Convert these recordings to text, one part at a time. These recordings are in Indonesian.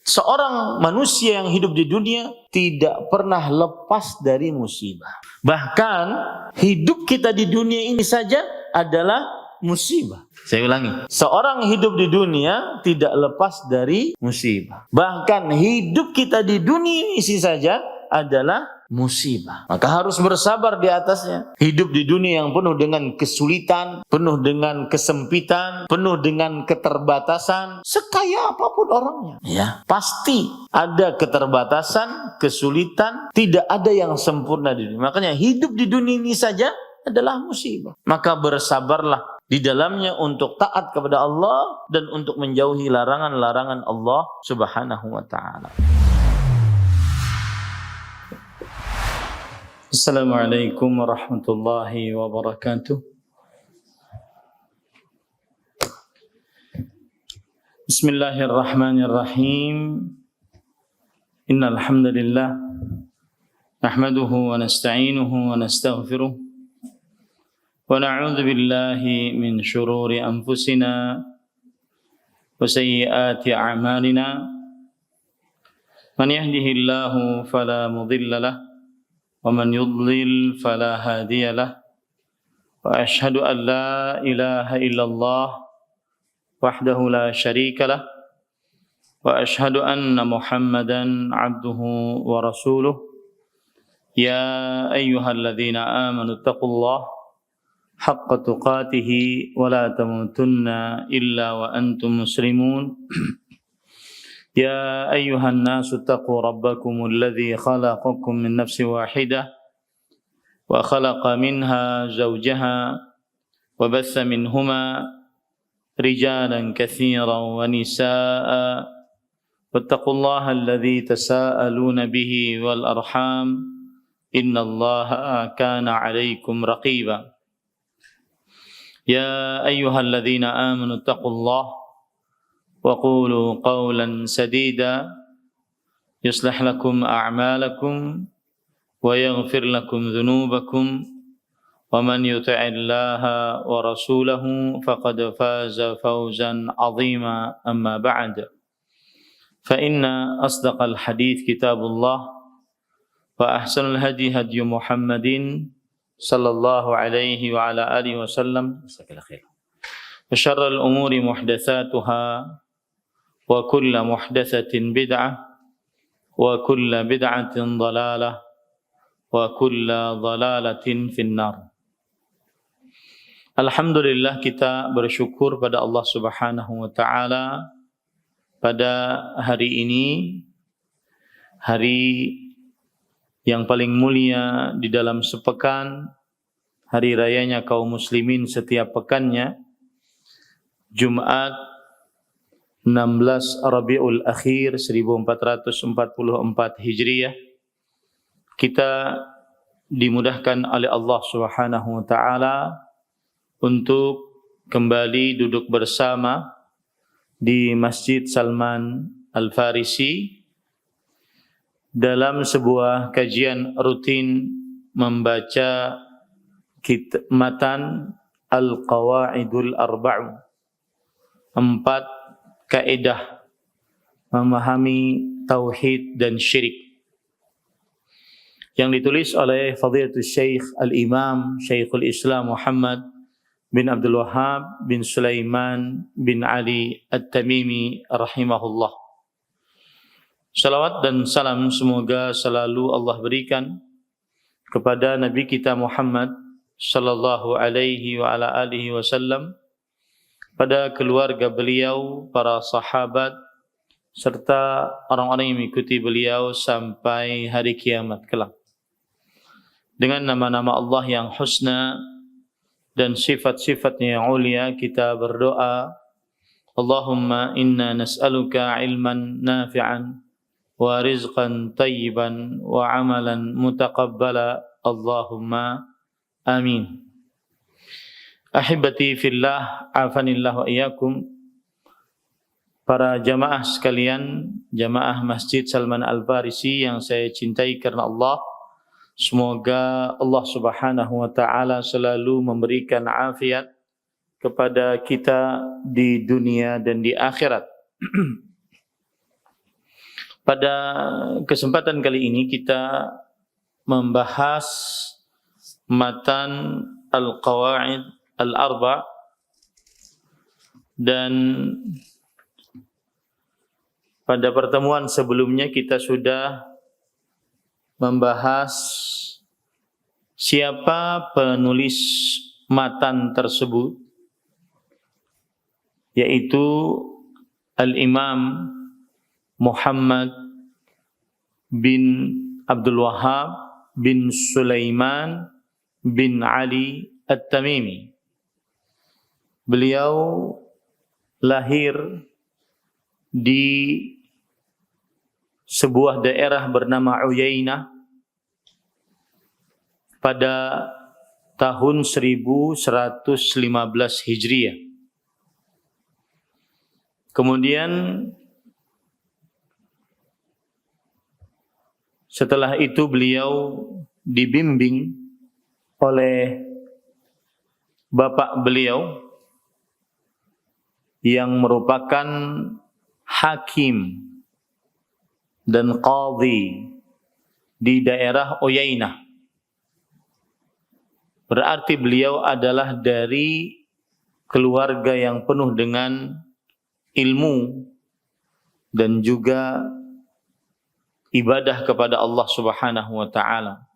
Seorang manusia yang hidup di dunia tidak pernah lepas dari musibah. Bahkan hidup kita di dunia ini saja adalah musibah. Saya ulangi, seorang hidup di dunia tidak lepas dari musibah. Bahkan hidup kita di dunia ini saja adalah musibah. Maka harus bersabar di atasnya. Hidup di dunia yang penuh dengan kesulitan, penuh dengan kesempitan, penuh dengan keterbatasan, sekaya apapun orangnya, ya, pasti ada keterbatasan, kesulitan, tidak ada yang sempurna di dunia. Makanya hidup di dunia ini saja adalah musibah. Maka bersabarlah di dalamnya untuk taat kepada Allah dan untuk menjauhi larangan-larangan Allah Subhanahu wa taala. Assalamualaikum warahmatullahi wabarakatuh. Bismillahirrahmanirrahim. Innal hamdalillah nahmaduhu wa nasta'inuhu wa nastaghfiruh wa na'udzu billahi min shururi anfusina wa sayyiati a'malina. Man yahdihillahu fala mudilla lahu ومن يضلل فلا هادي له وأشهد أن لا إله إلا الله وحده لا شريك له وأشهد أن محمدا عبده ورسوله يا أيها الذين آمنوا اتقوا الله حق تقاته ولا تموتن إلا وأنتم مسلمون يا أيها الناس اتقوا ربكم الذي خلقكم من نفس واحدة وخلق منها زوجها وبث منهما رجالا كثيرا ونساء واتقوا الله الذي تساءلون به والأرحام إن الله كان عليكم رقيبا يا أيها الذين آمنوا اتقوا الله وقولوا قولا سديدا يصلح لكم أعمالكم ويغفر لكم ذنوبكم ومن يطع الله ورسوله فقد فاز فوزا عظيما أما بعد فإن أصدق الحديث كتاب الله وأحسن الهدي هدي محمد صلى الله عليه وعلى آله وسلم وشر الأمور محدثاتها وكل محدثة بدعة وكل بدعة ضلالة وكل ضلالة في النار. Alhamdulillah, kita bersyukur pada Allah Subhanahu wa taala pada hari ini, hari yang paling mulia di dalam sepekan, hari rayanya kaum muslimin setiap pekannya, Jumat 16 Rabiul Akhir 1444 Hijriah. Kita dimudahkan oleh Allah Subhanahu wa taala untuk kembali duduk bersama di Masjid Salman Al-Farisi dalam sebuah kajian rutin membaca matan Al-Qawaidul Arba'u, 4 kaidah memahami tauhid dan syirik, yang ditulis oleh Fadilatul Syekh Al-Imam Syekhul Islam Muhammad bin Abdul Wahhab bin Sulaiman bin Ali At-Tamimi rahimahullah. Salawat dan salam semoga selalu Allah berikan kepada Nabi kita Muhammad sallallahu alaihi wa ala alihi wasallam, pada keluarga beliau, para sahabat, serta orang-orang yang mengikuti beliau sampai hari kiamat kelak. Dengan nama-nama Allah yang husna dan sifat-sifatnya yang ulia, kita berdoa, Allahumma inna nas'aluka ilman nafi'an wa rizqan tayyiban wa amalan mutaqabbala, Allahumma amin. Ahibati fillah, afanillah wa iyyakum. Para jamaah sekalian, jamaah Masjid Salman Al-Farisi yang saya cintai karena Allah, semoga Allah Subhanahu wa taala selalu memberikan afiat kepada kita di dunia dan di akhirat. Pada kesempatan kali ini kita membahas matan Al-Qawaid Al-Arba' dan pada pertemuan sebelumnya kita sudah membahas siapa penulis matan tersebut, yaitu Al-Imam Muhammad bin Abdul Wahhab bin Sulaiman bin Ali At-Tamimi. Beliau lahir di sebuah daerah bernama Uyainah pada tahun 1115 Hijriah. Kemudian setelah itu beliau dibimbing oleh bapak beliau yang merupakan hakim dan qadhi di daerah Uyainah. Berarti beliau adalah dari keluarga yang penuh dengan ilmu dan juga ibadah kepada Allah Subhanahu wa taala.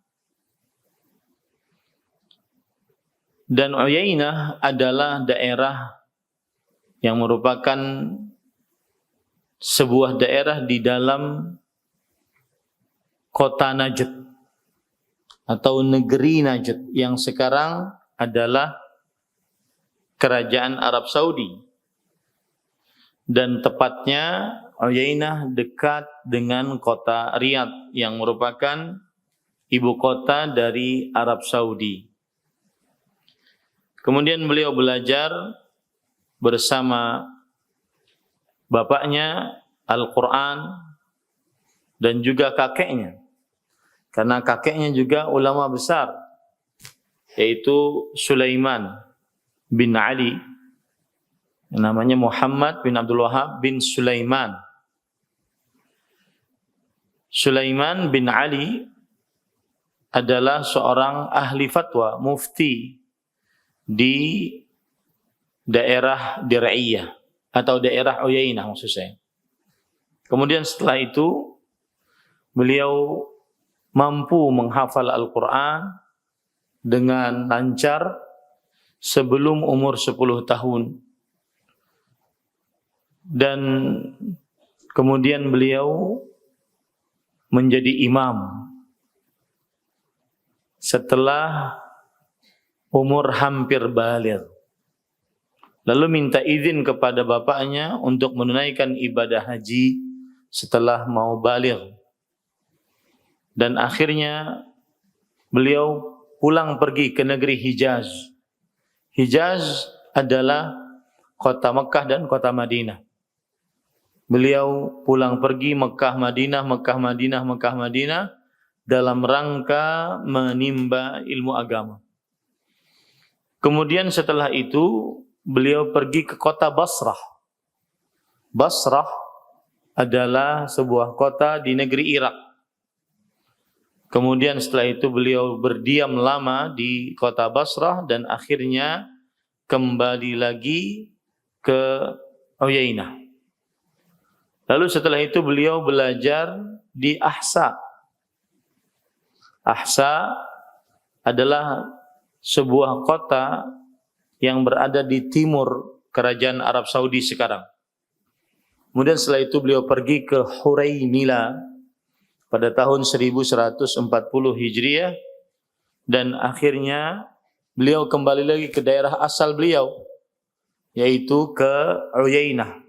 Dan Uyainah adalah daerah yang merupakan sebuah daerah di dalam kota Najd atau negeri Najd yang sekarang adalah kerajaan Arab Saudi. Dan tepatnya Uyainah dekat dengan kota Riyadh yang merupakan ibu kota dari Arab Saudi. Kemudian beliau belajar bersama bapaknya Al-Quran dan juga kakeknya. Karena kakeknya juga ulama besar, yaitu Sulaiman bin Ali, namanya Muhammad bin Abdul Wahhab bin Sulaiman. Sulaiman bin Ali adalah seorang ahli fatwa, mufti di daerah Dir'iyah atau daerah Uyainah maksud saya. Kemudian setelah itu beliau mampu menghafal Al-Quran dengan lancar sebelum umur 10 tahun. Dan kemudian beliau menjadi imam setelah umur hampir baligh. Lalu minta izin kepada bapaknya untuk menunaikan ibadah haji setelah mau baligh. Dan akhirnya beliau pulang pergi ke negeri Hijaz. Hijaz adalah kota Mekah dan kota Madinah. Beliau pulang pergi Mekah Madinah, Mekah Madinah, Mekah Madinah dalam rangka menimba ilmu agama. Kemudian setelah itu beliau pergi ke kota Basrah. Basrah adalah sebuah kota di negeri Irak. Kemudian setelah itu beliau berdiam lama di kota Basrah dan akhirnya kembali lagi ke Uyainah. Lalu setelah itu beliau belajar di Ahsa. Ahsa adalah sebuah kota yang berada di timur kerajaan Arab Saudi sekarang. Kemudian setelah itu beliau pergi ke Huraymila pada tahun 1140 Hijriah dan akhirnya beliau kembali lagi ke daerah asal beliau, yaitu ke Uyainah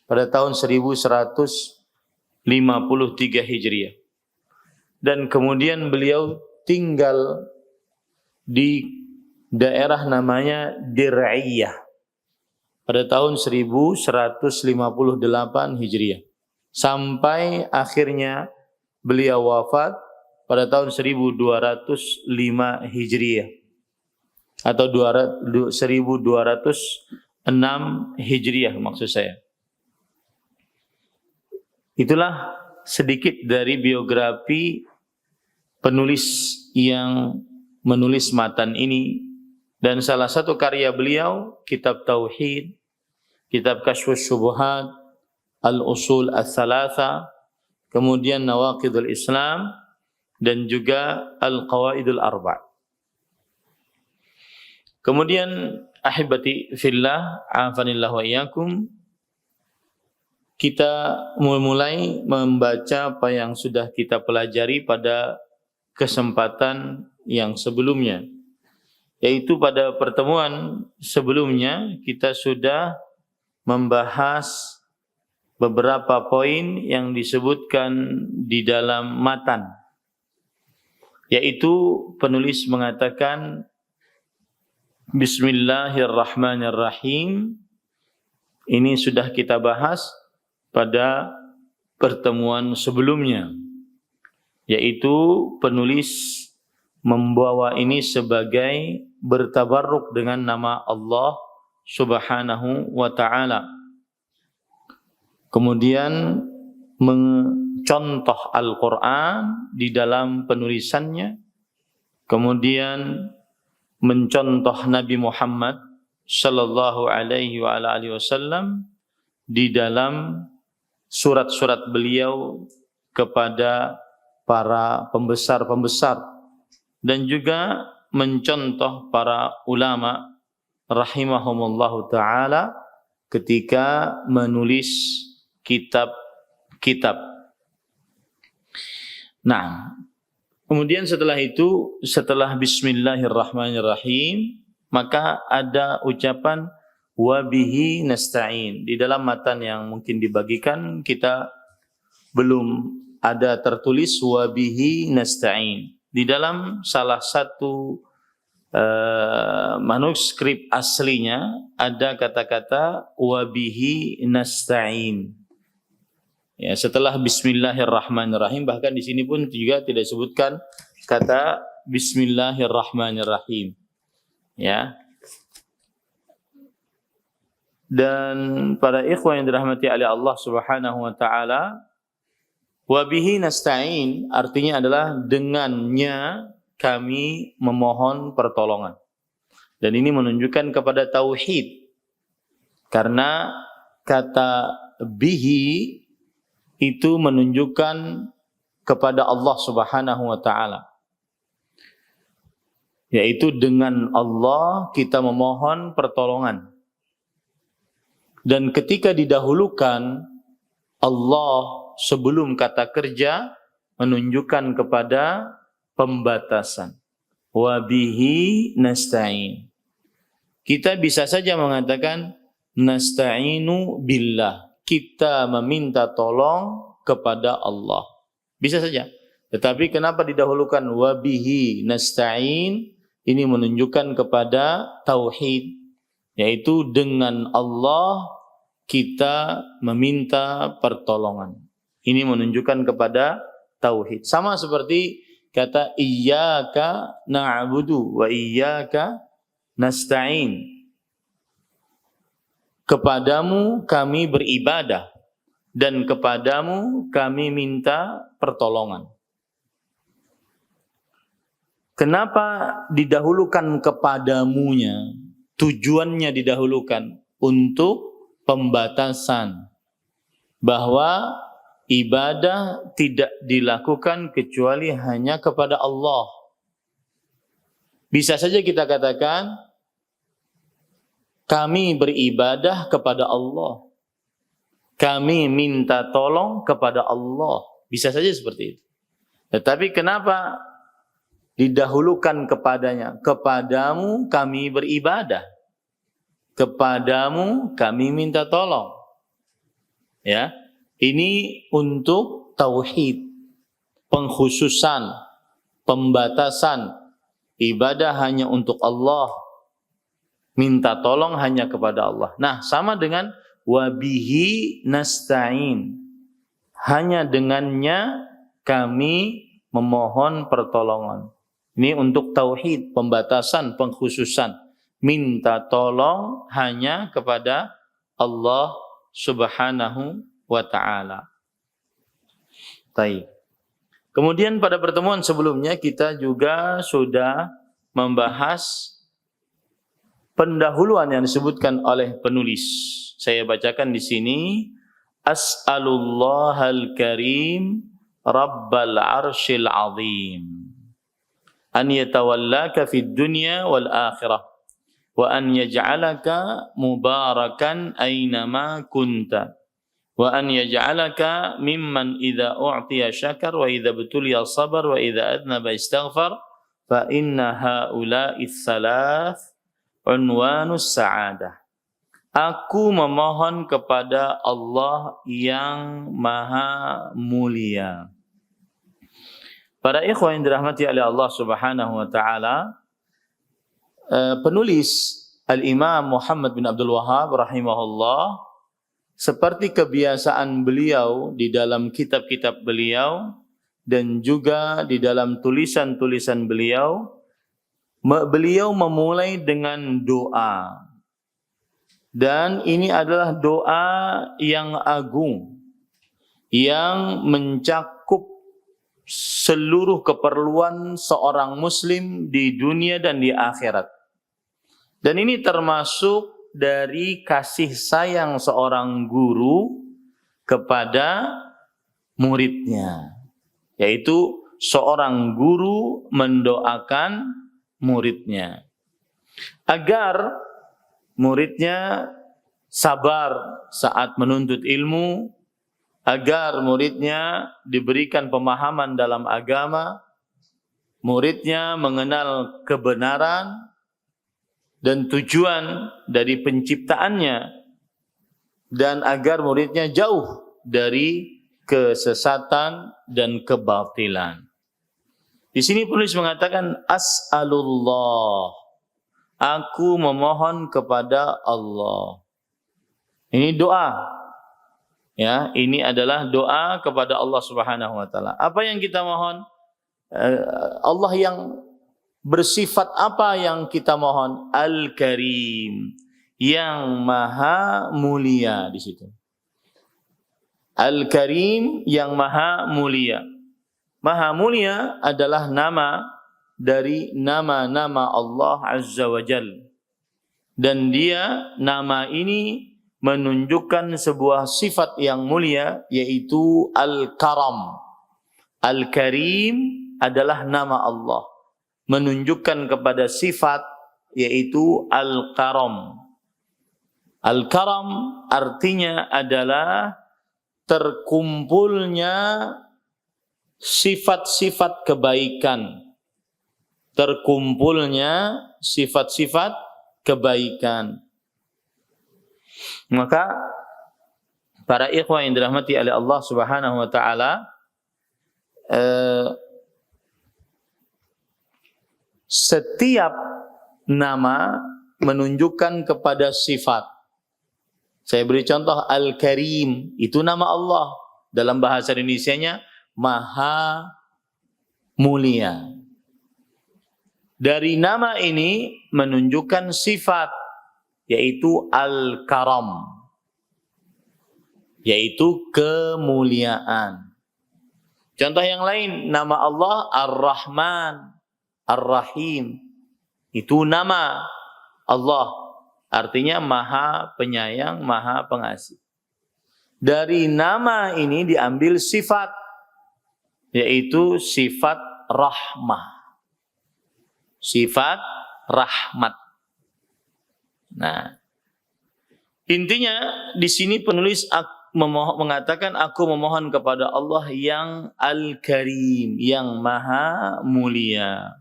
pada tahun 1153 Hijriah. Dan kemudian beliau tinggal di daerah namanya Dir'iyah pada tahun 1158 Hijriah. Sampai akhirnya beliau wafat pada tahun 1205 Hijriah atau 1206 Hijriah maksud saya. Itulah sedikit dari biografi penulis yang menulis matan ini, dan salah satu karya beliau kitab Tauhid, kitab Kasyfus Syubuhat, Al-Usul Ats-Tsalatsa, kemudian Nawaqidul Islam, dan juga Al-Qawaidul Arba'. Kemudian ahibati fillah, afanillah wa iyyakum, kita mulai membaca apa yang sudah kita pelajari pada kesempatan yang sebelumnya, yaitu pada pertemuan sebelumnya kita sudah membahas beberapa poin yang disebutkan di dalam matan, yaitu penulis mengatakan Bismillahirrahmanirrahim. Ini sudah kita bahas pada pertemuan sebelumnya, yaitu penulis membawa ini sebagai bertabarruk dengan nama Allah Subhanahu wa ta'ala. Kemudian mencontoh Al-Quran di dalam penulisannya, kemudian mencontoh Nabi Muhammad sallallahu alaihi wa alihi wasallam di dalam surat-surat beliau kepada para pembesar-pembesar, dan juga mencontoh para ulama rahimahumullahu ta'ala ketika menulis kitab-kitab. Nah, kemudian setelah itu, setelah Bismillahirrahmanirrahim, maka ada ucapan wabihi nasta'in. Di dalam matan yang mungkin dibagikan, kita belum ada tertulis wabihi nasta'in. Di dalam salah satu manuskrip aslinya ada kata-kata wabihi nasta'in. Ya, setelah Bismillahirrahmanirrahim, bahkan di sini pun juga tidak disebutkan kata Bismillahirrahmanirrahim. Ya. Dan para ikhwan yang dirahmati oleh Allah Subhanahu wa taala, wa bihi nasta'in artinya adalah dengannya kami memohon pertolongan. Dan ini menunjukkan kepada tauhid. Karena kata bihi itu menunjukkan kepada Allah Subhanahu wa taala. Yaitu dengan Allah kita memohon pertolongan. Dan ketika didahulukan Allah sebelum kata kerja, menunjukkan kepada pembatasan. Wa bihi nasta'in. Kita bisa saja mengatakan nasta'inu billah. Kita meminta tolong kepada Allah. Bisa saja. Tetapi kenapa didahulukan wa bihi nasta'in? Ini menunjukkan kepada tauhid, yaitu dengan Allah kita meminta pertolongan. Ini menunjukkan kepada tauhid. Sama seperti kata iyyaka na'budu wa iyyaka nasta'in. Kepadamu kami beribadah dan kepadamu kami minta pertolongan. Kenapa didahulukan kepadamunya? Tujuannya didahulukan untuk pembatasan bahwa ibadah tidak dilakukan kecuali hanya kepada Allah. Bisa saja kita katakan kami beribadah kepada Allah, kami minta tolong kepada Allah. Bisa saja seperti itu. Tetapi kenapa didahulukan kepadanya? Kepadamu kami beribadah, kepadamu kami minta tolong. Ya, ini untuk tauhid, pengkhususan, pembatasan. Ibadah hanya untuk Allah, minta tolong hanya kepada Allah. Nah, sama dengan wabihi nasta'in. Hanya dengannya kami memohon pertolongan. Ini untuk tauhid, pembatasan, pengkhususan. Minta tolong hanya kepada Allah Subhanahu wa ta'ala. Taib. Kemudian pada pertemuan sebelumnya kita juga sudah membahas pendahuluan yang disebutkan oleh penulis. Saya bacakan di sini, As'alullahal karim Rabbal arshil azim an yatawallaka fid dunya wal akhirah wa an yaj'alaka mubarakan aynama kunta wa an yaj'alaka mimman idza u'tiya syakar wa idza butuliya sabar wa idza adnaba istaghfar fa inna haula'i tsalath unwanus sa'adah. Aku memohon kepada Allah yang Maha Mulia. Para ikhwan yang dirahmati oleh Allah Subhanahu wa taala, penulis Al-Imam Muhammad bin Abdul Wahhab rahimahullah, seperti kebiasaan beliau di dalam kitab-kitab beliau dan juga di dalam tulisan-tulisan beliau, beliau memulai dengan doa. Dan ini adalah doa yang agung, yang mencakup seluruh keperluan seorang muslim di dunia dan di akhirat. Dan ini termasuk dari kasih sayang seorang guru kepada muridnya, yaitu seorang guru mendoakan muridnya agar muridnya sabar saat menuntut ilmu, agar muridnya diberikan pemahaman dalam agama, muridnya mengenal kebenaran dan tujuan dari penciptaannya, dan agar muridnya jauh dari kesesatan dan kebatilan. Di sini penulis mengatakan as'alullah, aku memohon kepada Allah. Ini doa. Ya, ini adalah doa kepada Allah Subhanahu wa taala. Apa yang kita mohon? Allah yang bersifat apa yang kita mohon? Al-Karim, yang Maha Mulia di situ. Al-Karim, yang Maha Mulia. Maha Mulia adalah nama dari nama-nama Allah Azza wa Jalla. Dan dia, nama ini menunjukkan sebuah sifat yang mulia, yaitu Al-Karam. Al-Karim adalah nama Allah, menunjukkan kepada sifat, yaitu Al-Karam. Al-Karam artinya adalah terkumpulnya sifat-sifat kebaikan. Terkumpulnya sifat-sifat kebaikan. Maka para ikhwah yang dirahmati oleh Allah Subhanahu wa taala, setiap nama menunjukkan kepada sifat. Saya beri contoh, Al-Karim, itu nama Allah. Dalam bahasa Indonesianya, Maha Mulia. Dari nama ini menunjukkan sifat, yaitu Al-Karam, yaitu kemuliaan. Contoh yang lain, nama Allah Ar-Rahman, Ar-Rahim, itu nama Allah, artinya Maha Penyayang, Maha Pengasih. Dari nama ini diambil sifat, yaitu sifat rahmah. Sifat rahmat. Nah, intinya di sini penulis mengatakan aku memohon kepada Allah yang Al-Karim, yang Maha Mulia.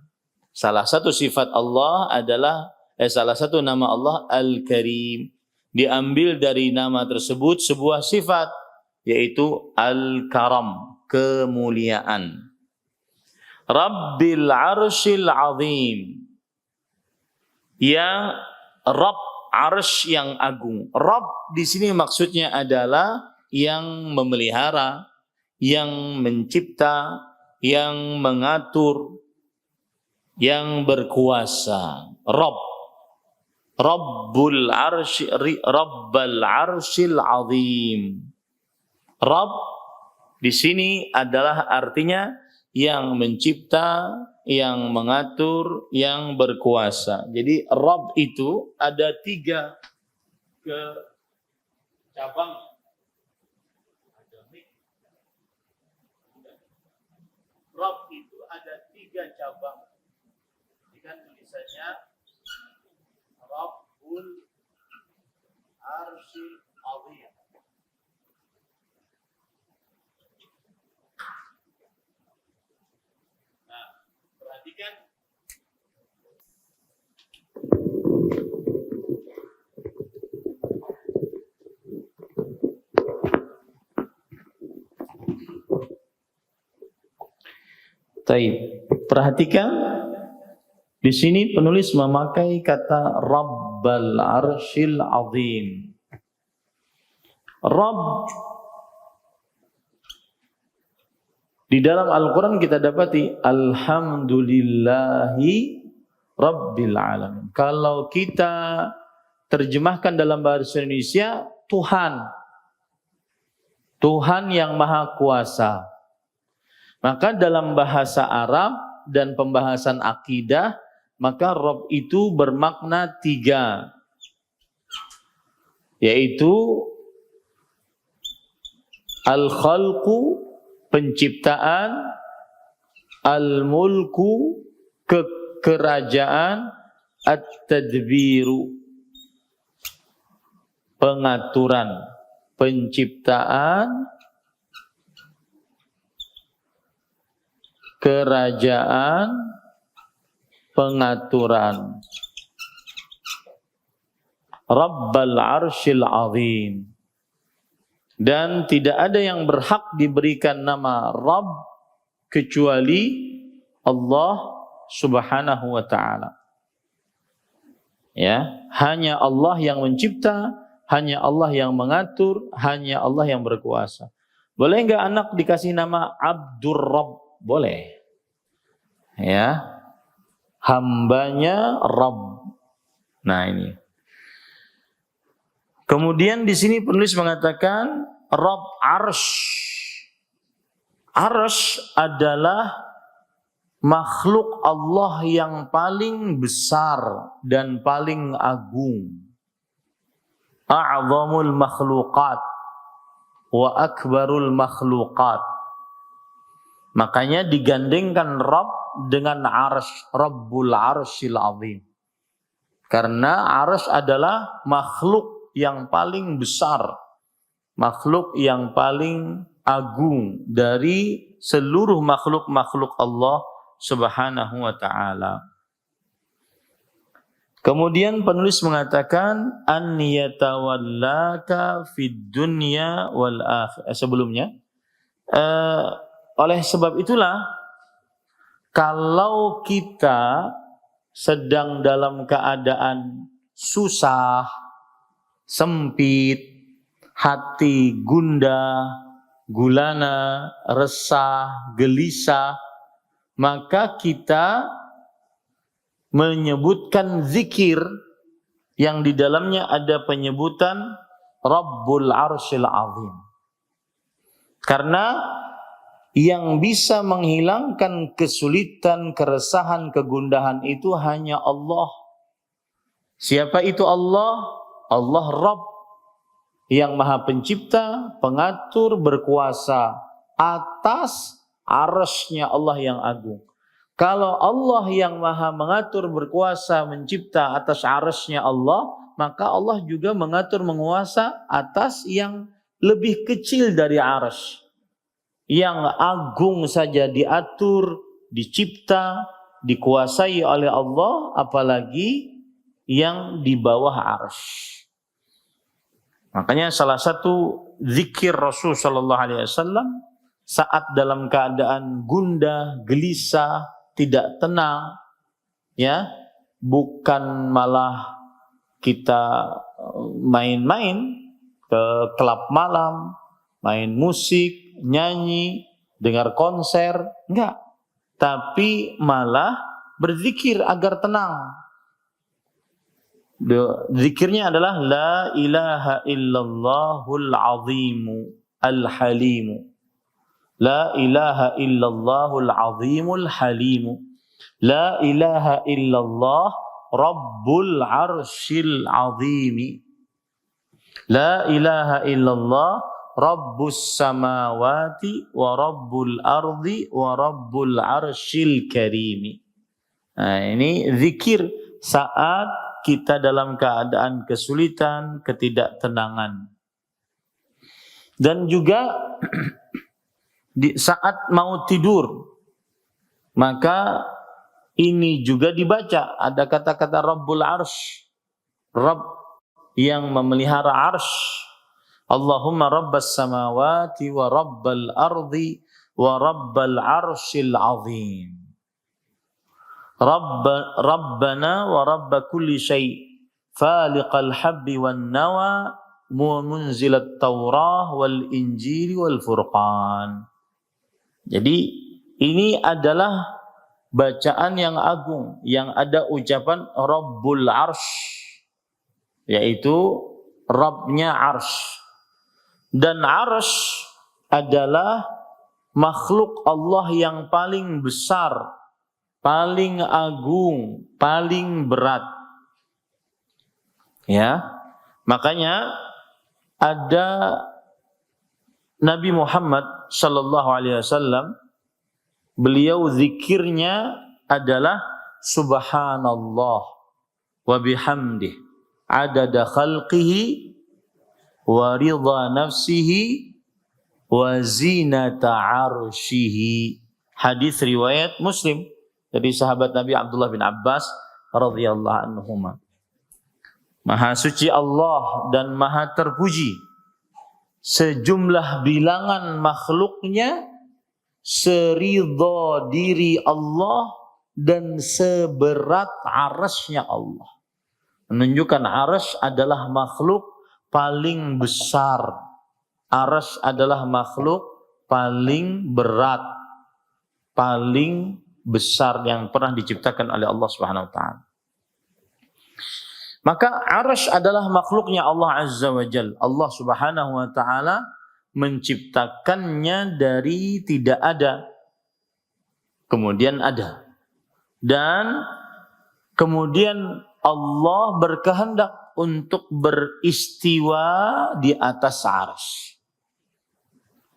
Salah satu sifat Allah adalah salah satu nama Allah Al-Karim. Diambil dari nama tersebut sebuah sifat, yaitu Al-Karam, kemuliaan. Rabbil arshil azim, yang Rabb arsy yang agung. Rabb di sini maksudnya adalah yang memelihara, yang mencipta, yang mengatur, yang berkuasa. Rabb, Rabbul arsy, Rabbal arsyil azim. Rabb di sini adalah artinya yang mencipta, yang mengatur, yang berkuasa. Jadi Rabb itu ada 3 cabang. Rabb itu ada 3 cabang. Ini kan tulisannya Rabbul Arsyil Azim. Nah, perhatikan. Taib. Perhatikan di sini penulis memakai kata Rabbal Arsyil Azim. Rabb di dalam Al-Quran kita dapati Alhamdulillahi Rabbil Alamin. Kalau kita terjemahkan dalam bahasa Indonesia, Tuhan. Tuhan yang Maha Kuasa. Maka dalam bahasa Arab dan pembahasan akidah, maka Rabb itu bermakna 3. Yaitu Al-Khalqu, penciptaan, Al-Mulku, kekerajaan, At-Tadbiru, pengaturan, penciptaan, kerajaan, pengaturan. Rabbal Arsyil Azim. Dan tidak ada yang berhak diberikan nama Rabb kecuali Allah Subhanahu wa ta'ala. Ya, hanya Allah yang mencipta, hanya Allah yang mengatur, hanya Allah yang berkuasa. Boleh enggak anak dikasih nama Abdur Rabb? Boleh. Ya. Hambanya Rabb. Nah, ini. Kemudian di sini penulis mengatakan Rabb Arsy. Arsy adalah makhluk Allah yang paling besar dan paling agung. A'zamul makhluqat wa akbarul makhluqat. Makanya digandengkan Rabb dengan Arsy, Rabbul Arsyil Azim. Karena Arsy adalah makhluk yang paling besar, makhluk yang paling agung dari seluruh makhluk-makhluk Allah Subhanahu wa ta'ala. Kemudian penulis mengatakan an yatawallaka fid dunya wal akhirah. Sebelumnya oleh sebab itulah kalau kita sedang dalam keadaan susah, sempit, hati gundah, gulana, resah, gelisah, maka kita menyebutkan zikir yang di dalamnya ada penyebutan Rabbul Arsyil Azim. Karena yang bisa menghilangkan kesulitan, keresahan, kegundahan itu hanya Allah. Siapa itu Allah? Allah Rabb yang Maha Pencipta, Pengatur, berkuasa atas arsy-Nya Allah yang agung. Kalau Allah yang Maha mengatur, berkuasa, mencipta atas arsy-Nya Allah, maka Allah juga mengatur, menguasa atas yang lebih kecil dari arsy. Yang agung saja diatur, dicipta, dikuasai oleh Allah, apalagi yang di bawah arsy. Makanya salah satu zikir Rasul sallallahu alaihi wasallam saat dalam keadaan gundah, gelisah, tidak tenang, ya, bukan malah kita main-main ke klub malam, main musik, nyanyi, dengar konser, enggak. Tapi malah berzikir agar tenang. Zikirnya adalah la ilaha illallahul azimu al-halimu. La ilaha illallahul azimul halimu. La ilaha illallah rabbul arsyil azimi. La ilaha illallah rabbus samawati wa rabbul ardi wa rabbul arsyil karimi. Nah, ini zikir saat kita dalam keadaan kesulitan, ketidaktenangan. Dan juga di saat mau tidur, maka ini juga dibaca. Ada kata-kata Rabbul Arsh, Rabb yang memelihara arsh. Allahumma rabbas samawati wa rabbal ardi wa rabbal arshil azim. Rabbana wa rabba kulli syai' faliqal habbi wan nawa munzilat taurah wal injili wal furqan. Jadi ini adalah bacaan yang agung yang ada ucapan Rabbul Arsh, yaitu Rabbnya Arsh. Dan Arsh adalah makhluk Allah yang paling besar, paling agung, paling berat. Ya, makanya ada Nabi Muhammad sallallahu alaihi wasallam, beliau zikirnya adalah subhanallah wa bihamdih adada khalqihi wa ridha nafsihi wa zinata arsyihi. Hadis riwayat Muslim dari sahabat Nabi Abdullah bin Abbas radhiyallahu anhuma. Maha suci Allah dan maha terpuji sejumlah bilangan makhluknya, seridha diri Allah dan seberat arasy-Nya Allah. Menunjukkan arasy adalah makhluk paling besar. Arasy adalah makhluk paling berat, paling besar yang pernah diciptakan oleh Allah Subhanahu wa taala. Maka arasy adalah makhluknya Allah Azza wa Jalla. Allah Subhanahu wa taala menciptakannya dari tidak ada, kemudian ada. Dan kemudian Allah berkehendak untuk beristiwa di atas arsy.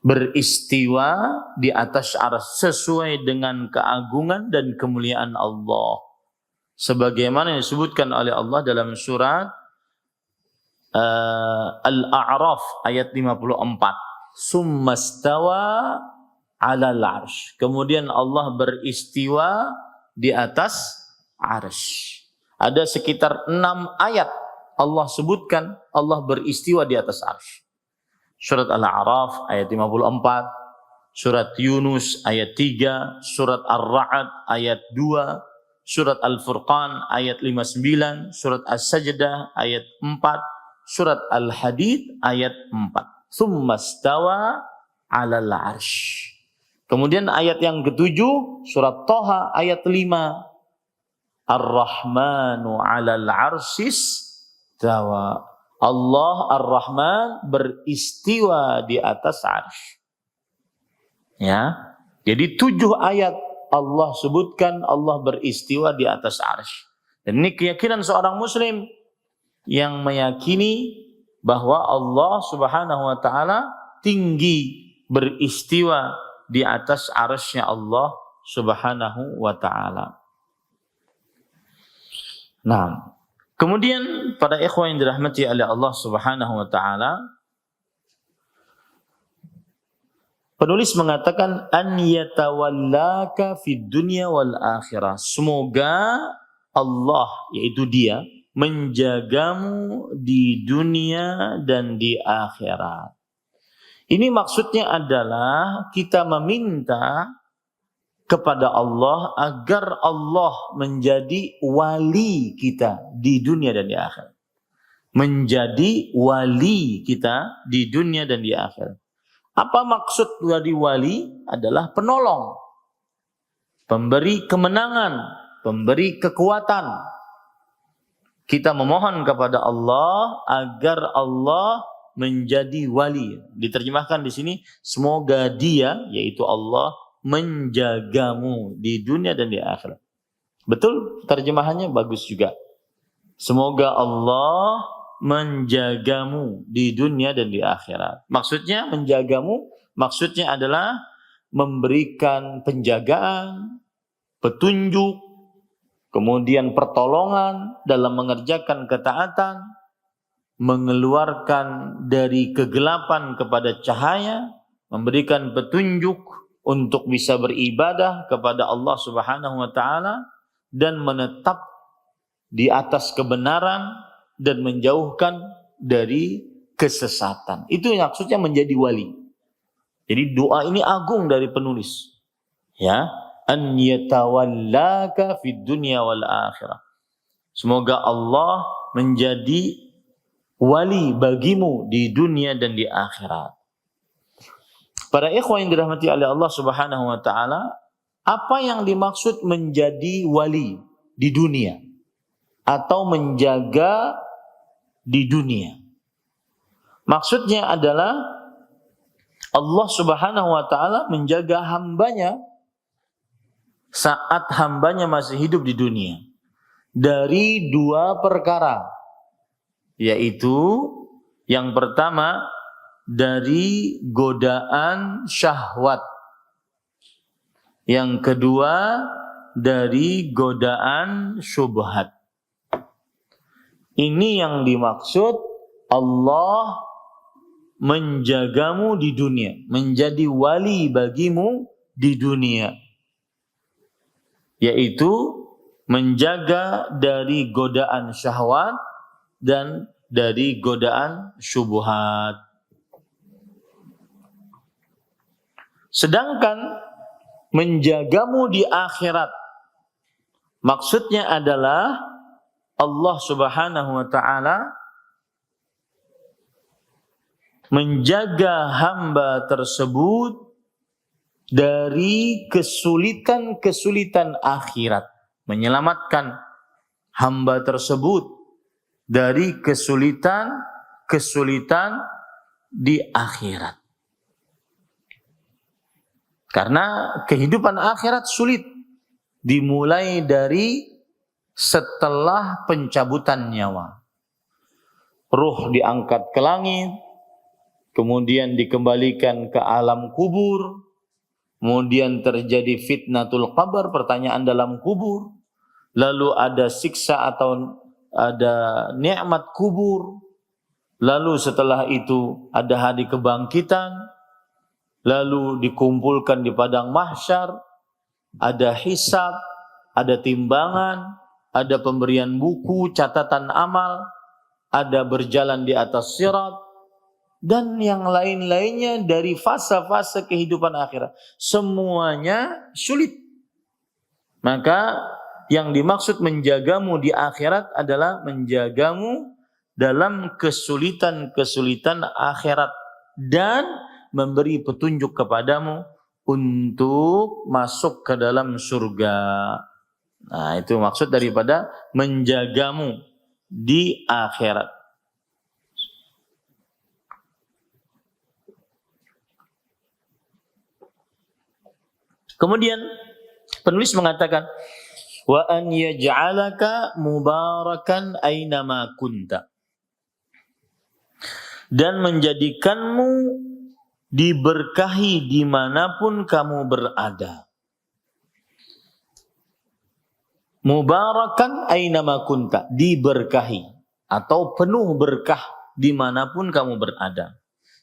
Beristiwa di atas arsy sesuai dengan keagungan dan kemuliaan Allah. Sebagaimana yang disebutkan oleh Allah dalam surat Al-A'raf ayat 54. Summastawa 'alal 'arsy. Kemudian Allah beristiwa di atas arsy. Ada sekitar 6 ayat Allah sebutkan Allah beristiwa di atas arsy. Surat Al-A'raf ayat 54, surat Yunus ayat 3, surat Ar-Ra'd ayat 2, surat Al-Furqan ayat 59, surat As-Sajdah ayat 4, surat Al-Hadid ayat 4. Tsummastawa 'alal 'arsy. Kemudian ayat yang ketujuh surat Thaha ayat 5. Ar-Rahmanu 'alal 'arsyis tawa. Allah Ar-Rahman beristiwa di atas arsy. Ya. Jadi 7 ayat Allah sebutkan Allah beristiwa di atas arsy. Dan ini keyakinan seorang muslim yang meyakini bahwa Allah Subhanahu wa taala tinggi beristiwa di atas arsy-Nya Allah Subhanahu wa taala. Nah, kemudian para ikhwan yang dirahmati oleh Allah Subhanahu wa taala, penulis mengatakan an yatawallaka fid dunya wal akhirah. Semoga Allah, yaitu Dia, menjagamu di dunia dan di akhirat. Ini maksudnya adalah kita meminta kepada Allah agar Allah menjadi wali kita di dunia dan di akhirat. Menjadi wali kita di dunia dan di akhirat. Apa maksud dari wali? Adalah penolong, pemberi kemenangan, pemberi kekuatan. Kita memohon kepada Allah agar Allah menjadi wali. Diterjemahkan di sini, semoga dia, yaitu Allah, menjagamu di dunia dan di akhirat. Betul, terjemahannya bagus juga. Semoga Allah menjagamu di dunia dan di akhirat. Maksudnya menjagamu, maksudnya adalah memberikan penjagaan, petunjuk, kemudian pertolongan dalam mengerjakan ketaatan, mengeluarkan dari kegelapan kepada cahaya, memberikan petunjuk untuk bisa beribadah kepada Allah Subhanahu wa taala dan menetap di atas kebenaran dan menjauhkan dari kesesatan. Itu yang maksudnya menjadi wali. Jadi doa ini agung dari penulis. Ya, an yatawallaka fid dunya wal akhirah. Semoga Allah menjadi wali bagimu di dunia dan di akhirat. Para ikhwan yang dirahmati oleh Allah Subhanahu wa taala, apa yang dimaksud menjadi wali di dunia atau menjaga di dunia? Maksudnya adalah Allah Subhanahu wa taala menjaga hambanya saat hambanya masih hidup di dunia dari dua perkara, yaitu yang pertama dari godaan syahwat, yang kedua dari godaan syubhat. Ini yang dimaksud Allah menjagamu di dunia, menjadi wali bagimu di dunia, yaitu menjaga dari godaan syahwat dan dari godaan syubhat. Sedangkan menjagamu di akhirat, maksudnya adalah Allah Subhanahu wa taala menjaga hamba tersebut dari kesulitan-kesulitan akhirat, menyelamatkan hamba tersebut dari kesulitan-kesulitan di akhirat. Karena kehidupan akhirat sulit, dimulai dari setelah pencabutan nyawa. Ruh diangkat ke langit, kemudian dikembalikan ke alam kubur, kemudian terjadi fitnatul qabr, pertanyaan dalam kubur, lalu ada siksa atau ada nikmat kubur, lalu setelah itu ada hari kebangkitan, lalu dikumpulkan di padang mahsyar, ada hisab, ada timbangan, ada pemberian buku, catatan amal, ada berjalan di atas sirat, dan yang lain-lainnya dari fase-fase kehidupan akhirat. Semuanya sulit. Maka yang dimaksud menjagamu di akhirat adalah menjagamu dalam kesulitan-kesulitan akhirat dan memberi petunjuk kepadamu untuk masuk ke dalam surga. Nah, itu maksud daripada menjagamu di akhirat. Kemudian penulis mengatakan, wa an yaj'alaka mubarakan ainama kunta, dan menjadikanmu diberkahi dimanapun kamu berada. Mubarakan ainama kunta, diberkahi atau penuh berkah dimanapun kamu berada.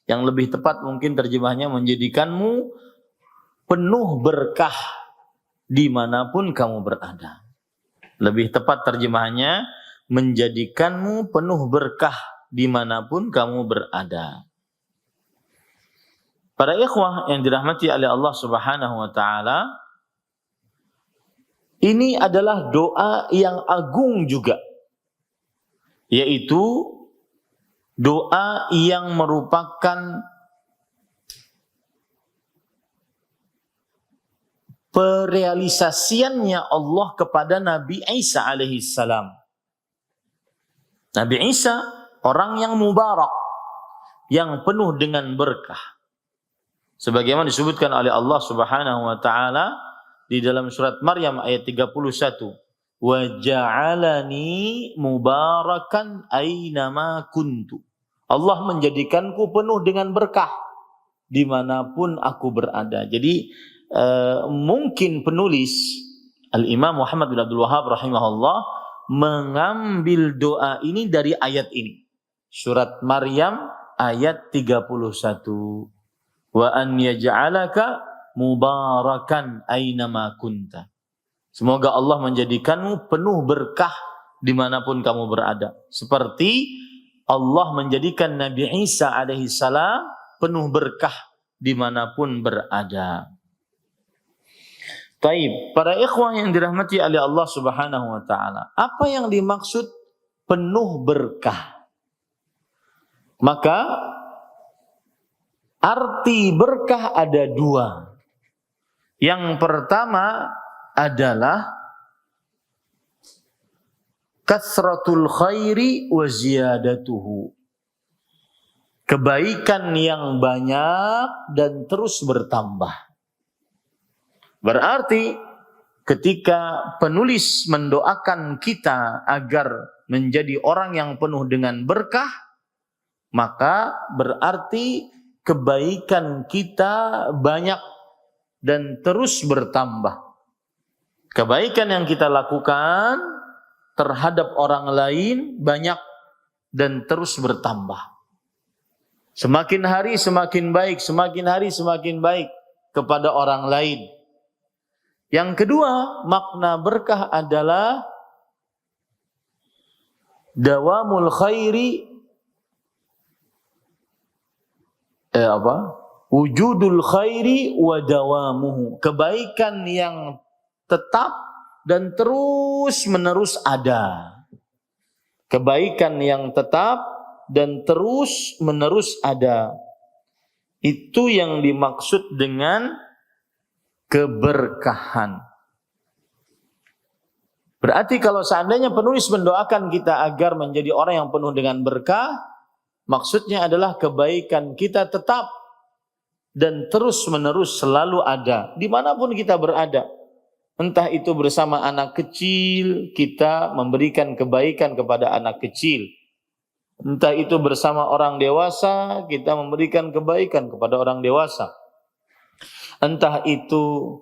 Yang lebih tepat mungkin terjemahnya menjadikanmu penuh berkah dimanapun kamu berada. Lebih tepat terjemahannya menjadikanmu penuh berkah dimanapun kamu berada. Para ikhwah yang dirahmati oleh Allah Subhanahu wa taala, ini adalah doa yang agung juga, yaitu doa yang merupakan perealisasiannya Allah kepada Nabi Isa alaihissalam. Nabi Isa orang yang mubarak, yang penuh dengan berkah. Sebagaimana disebutkan oleh Allah Subhanahu wa taala di dalam surat Maryam ayat 31. Wa ja'alani mubarakan aynama kuntu. Allah menjadikanku penuh dengan berkah dimanapun aku berada. Jadi mungkin penulis Al-Imam Muhammad bin Abdul Wahhab rahimahullah mengambil doa ini dari ayat ini. Surat Maryam ayat 31. Wa an yaj'alaka mubarakan aynama kunta. Semoga Allah menjadikanmu penuh berkah dimanapun kamu berada. Seperti Allah menjadikan Nabi Isa alaihi salam penuh berkah dimanapun berada. Taib, para ikhwah yang dirahmati oleh Allah Subhanahu wa taala, apa yang dimaksud penuh berkah? Maka arti berkah ada dua. Yang pertama adalah kasratul khairi wa ziyadatuhu. Kebaikan yang banyak dan terus bertambah. Berarti ketika penulis mendoakan kita agar menjadi orang yang penuh dengan berkah, maka berarti kebaikan kita banyak dan terus bertambah. Kebaikan yang kita lakukan terhadap orang lain banyak dan terus bertambah. Semakin hari semakin baik, semakin hari semakin baik kepada orang lain. Yang kedua, makna berkah adalah dawamul khairi wujudul khairi wa dawamuhu. Kebaikan yang tetap dan terus menerus ada. Kebaikan yang tetap dan terus menerus ada. Itu yang dimaksud dengan keberkahan. Berarti kalau seandainya penulis mendoakan kita agar menjadi orang yang penuh dengan berkah, maksudnya adalah kebaikan kita tetap dan terus menerus selalu ada dimanapun kita berada. Entah itu bersama anak kecil, kita memberikan kebaikan kepada anak kecil. Entah itu bersama orang dewasa, kita memberikan kebaikan kepada orang dewasa. Entah itu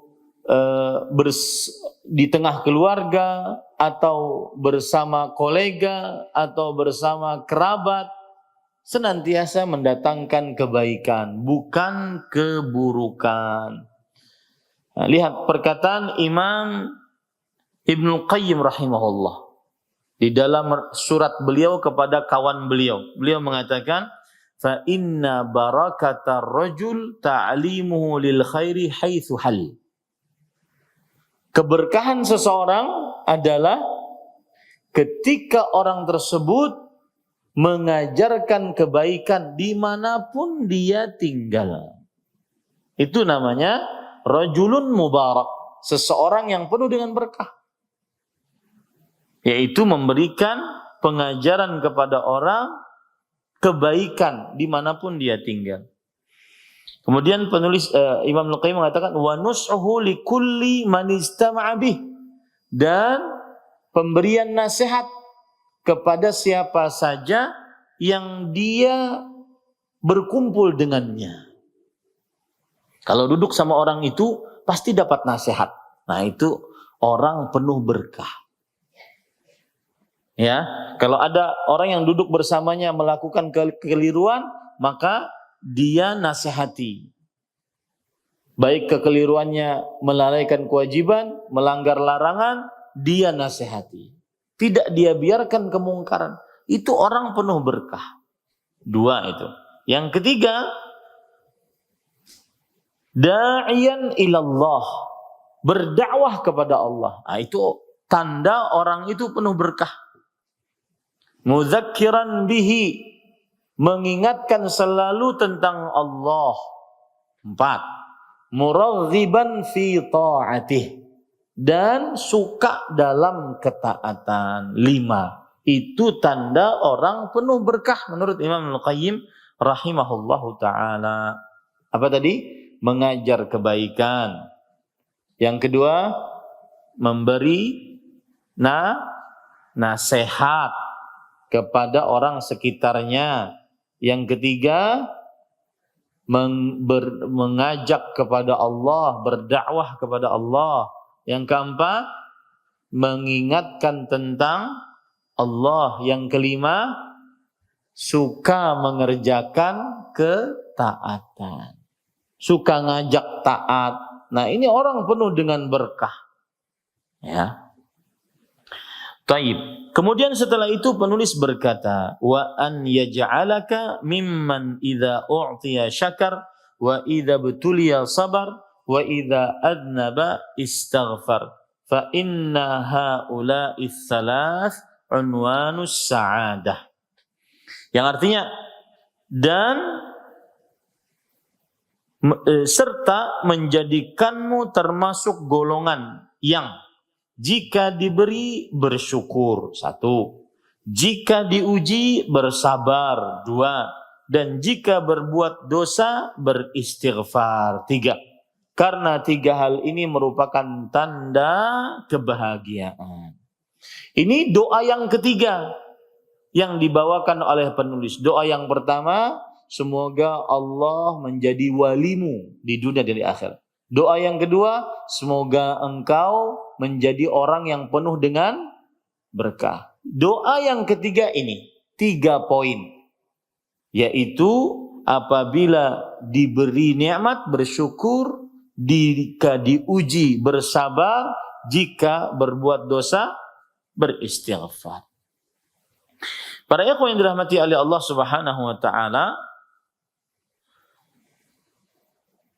di tengah keluarga, atau bersama kolega, atau bersama kerabat, senantiasa mendatangkan kebaikan, bukan keburukan. Nah, lihat perkataan Imam Ibnu Qayyim rahimahullah di dalam surat beliau kepada kawan beliau. Beliau mengatakan, fa inna barakatar rajul ta'limuhu lil khairi haitsu hal. Keberkahan seseorang adalah ketika orang tersebut mengajarkan kebaikan dimanapun dia tinggal. Itu namanya rajulun mubarak, seseorang yang penuh dengan berkah, yaitu memberikan pengajaran kepada orang kebaikan dimanapun dia tinggal. Kemudian penulis Imam Al-Qayyim mengatakan wa nus'uhu likulli man istama'a bih, dan pemberian nasihat kepada siapa saja yang dia berkumpul dengannya. Kalau duduk sama orang itu pasti dapat nasihat. Nah, itu orang penuh berkah. Ya, kalau ada orang yang duduk bersamanya melakukan kekeliruan, maka dia nasihati. Baik kekeliruannya melalaikan kewajiban, melanggar larangan, dia nasihati. Tidak dia biarkan kemungkaran. Itu orang penuh berkah. Dua itu. Yang ketiga, da'iyan ilallah, berdakwah kepada Allah. Nah, itu tanda orang itu penuh berkah. Mudzakiran bihi, mengingatkan selalu tentang Allah. 4. Muraghiban fi ta'atih, dan suka dalam ketaatan. 5. Itu tanda orang penuh berkah menurut Imam Al-Qayyim rahimahullahu taala. Apa tadi? Mengajar kebaikan. Yang kedua, memberi nasihat kepada orang sekitarnya. Yang ketiga, mengajak kepada Allah, berdakwah kepada Allah. Yang keempat, mengingatkan tentang Allah. Yang kelima, suka mengerjakan ketaatan. Suka ngajak taat. Nah, ini orang penuh dengan berkah. Ya. Taib. Kemudian setelah itu penulis berkata, wa an yaj'alaka mimman idza u'tiya syakar wa idza butuliya sabar wa idza adnaba istaghfar. Fa inna haula'i tsalath unwanus sa'adah. Yang artinya, dan serta menjadikanmu termasuk golongan yang jika diberi bersyukur, 1. Jika diuji bersabar, 2. Dan jika berbuat dosa beristighfar, 3. Karena 3 hal ini merupakan tanda kebahagiaan. Ini doa yang ketiga yang dibawakan oleh penulis. Doa yang pertama, semoga Allah menjadi walimu di dunia dan di akhirat. Doa yang kedua, semoga engkau menjadi orang yang penuh dengan berkah. Doa yang ketiga ini 3 poin, yaitu apabila diberi nikmat bersyukur, jika diuji bersabar, jika berbuat dosa beristighfar. Para ikhwan yang dirahmati oleh Allah Subhanahu wa taala,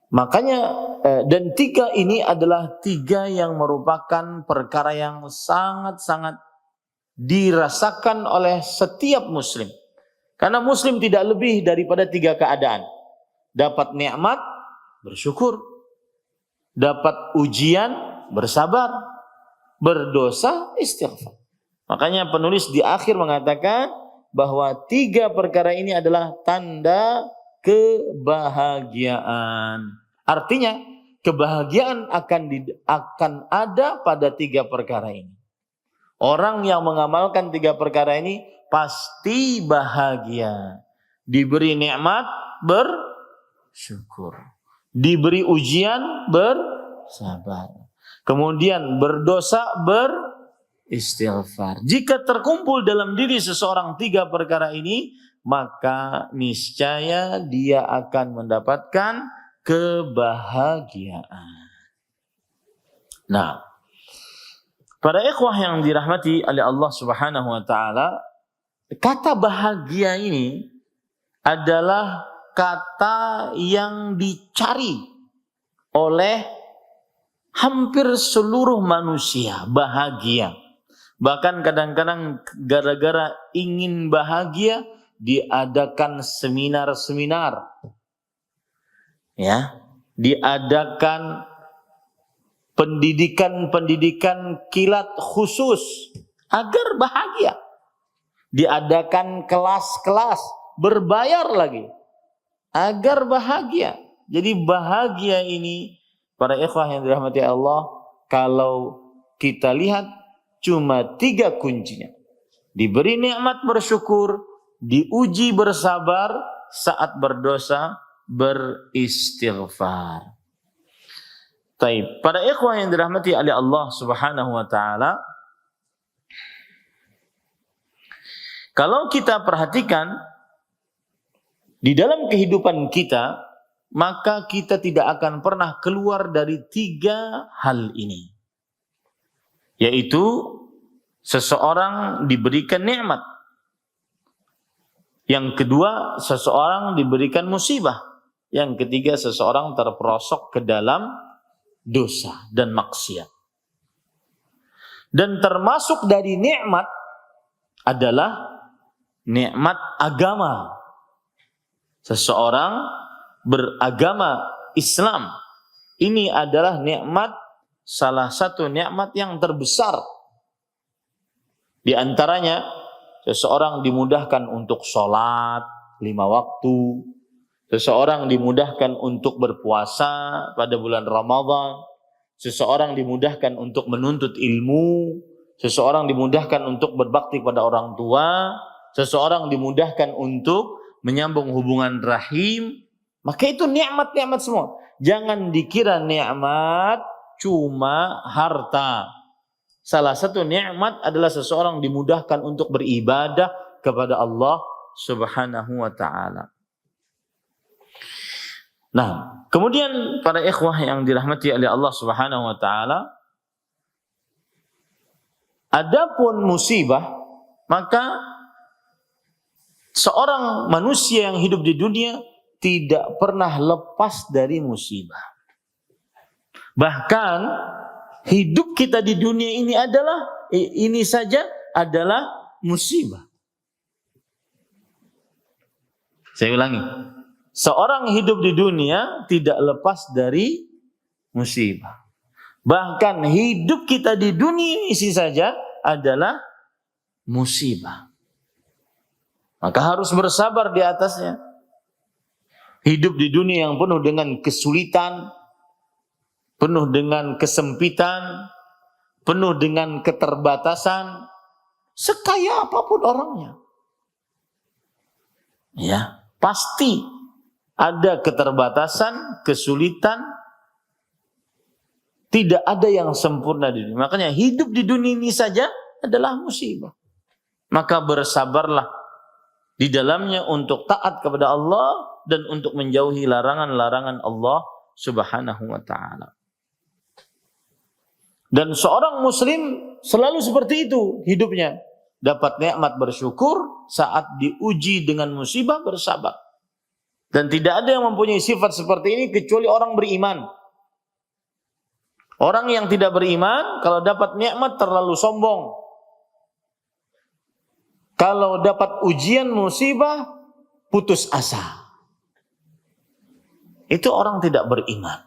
makanya dan 3 ini adalah 3 yang merupakan perkara yang sangat-sangat dirasakan oleh setiap muslim. Karena muslim tidak lebih daripada 3 keadaan. Dapat nikmat, bersyukur. Dapat ujian, bersabar. Berdosa, istighfar. Makanya penulis di akhir mengatakan bahwa 3 perkara ini adalah tanda kebahagiaan. Artinya kebahagiaan akan ada pada 3 perkara ini. Orang yang mengamalkan 3 perkara ini pasti bahagia. Diberi nikmat bersyukur. Diberi ujian bersabar. Kemudian berdosa beristighfar. Jika terkumpul dalam diri seseorang 3 perkara ini, maka niscaya dia akan mendapatkan kebahagiaan. Nah, para ikhwah yang dirahmati oleh Allah Subhanahu wa taala, kata bahagia ini adalah kata yang dicari oleh hampir seluruh manusia, bahagia. Bahkan kadang-kadang gara-gara ingin bahagia diadakan seminar-seminar. Ya, diadakan pendidikan kilat khusus agar bahagia. Diadakan kelas-kelas berbayar lagi agar bahagia. Jadi bahagia ini, para ikhwah yang dirahmati Allah, kalau kita lihat cuma 3 kuncinya. Diberi nikmat bersyukur, diuji bersabar, saat berdosa beristighfar. Taib. Para ikhwah yang dirahmati oleh Allah Subhanahu wa taala, kalau kita perhatikan di dalam kehidupan kita, maka kita tidak akan pernah keluar dari 3 hal ini. Yaitu seseorang diberikan nikmat. Yang kedua, seseorang diberikan musibah. Yang ketiga, seseorang terperosok ke dalam dosa dan maksiat. Dan termasuk dari nikmat adalah nikmat agama. Seseorang beragama Islam. Ini adalah nikmat, salah satu nikmat yang terbesar. Di antaranya, seseorang dimudahkan untuk sholat, 5 waktu. Seseorang dimudahkan untuk berpuasa pada bulan Ramadan. Seseorang dimudahkan untuk menuntut ilmu. Seseorang dimudahkan untuk berbakti pada orang tua. Seseorang dimudahkan untuk menyambung hubungan rahim. Maka itu nikmat-nikmat semua. Jangan dikira nikmat cuma harta. Salah satu nikmat adalah seseorang dimudahkan untuk beribadah kepada Allah Subhanahu wa ta'ala. Nah, kemudian para ikhwah yang dirahmati oleh Allah Subhanahu wa ta'ala, adapun musibah, maka seorang manusia yang hidup di dunia tidak pernah lepas dari musibah. Bahkan hidup kita di dunia ini saja adalah musibah. Saya ulangi. Seorang hidup di dunia tidak lepas dari musibah. Bahkan hidup kita di dunia ini saja adalah musibah. Maka harus bersabar di atasnya. Hidup di dunia yang penuh dengan kesulitan, penuh dengan kesempitan, penuh dengan keterbatasan, sekaya apapun orangnya. Ya, pasti ada keterbatasan, kesulitan, tidak ada yang sempurna di dunia. Makanya hidup di dunia ini saja adalah musibah. Maka bersabarlah di dalamnya untuk taat kepada Allah dan untuk menjauhi larangan-larangan Allah Subhanahu wa ta'ala. Dan seorang muslim selalu seperti itu hidupnya. Dapat nikmat bersyukur, saat diuji dengan musibah bersabar. Dan tidak ada yang mempunyai sifat seperti ini kecuali orang beriman. Orang yang tidak beriman kalau dapat nikmat terlalu sombong. Kalau dapat ujian musibah putus asa. Itu orang tidak beriman.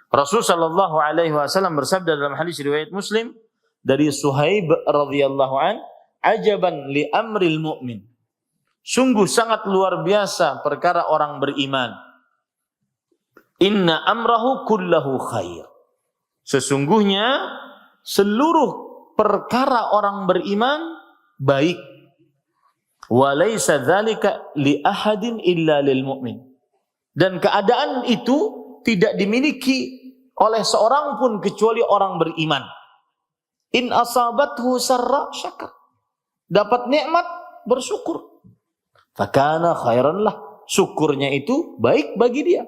Rasul sallallahu alaihi wasallam bersabda dalam hadis riwayat Muslim dari Suhaib radhiyallahu an, "Ajaban li amril mu'min." Sungguh sangat luar biasa perkara orang beriman. Inna amrahu kullahu khair. Sesungguhnya seluruh perkara orang beriman baik. Wa laisa dzalika li ahadin illa lil mu'min. Dan keadaan itu tidak dimiliki oleh seorang pun kecuali orang beriman. In asabathu sarra syakar. Dapat nikmat bersyukur. Fakana khairan lah. Syukurnya itu baik bagi dia.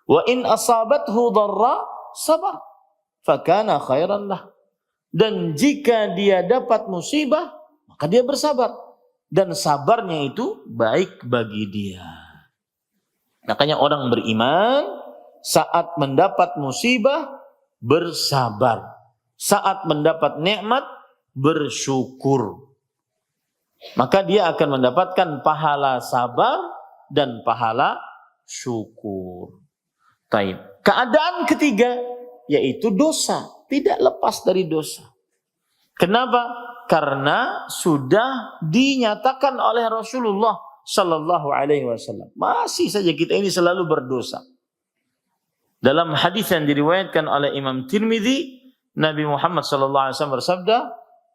Wa in asabathu dharra sabar. Fakana khairan lah. Dan jika dia dapat musibah, maka dia bersabar. Dan sabarnya itu baik bagi dia. Makanya orang beriman saat mendapat musibah bersabar. Saat mendapat nikmat bersyukur. Maka dia akan mendapatkan pahala sabar dan pahala syukur. Taib. Keadaan ketiga yaitu dosa, tidak lepas dari dosa. Kenapa? Karena sudah dinyatakan oleh Rasulullah sallallahu alaihi wasallam. Masih saja kita ini selalu berdosa. Dalam hadis yang diriwayatkan oleh Imam Tirmidzi, Nabi Muhammad sallallahu alaihi wasallam bersabda,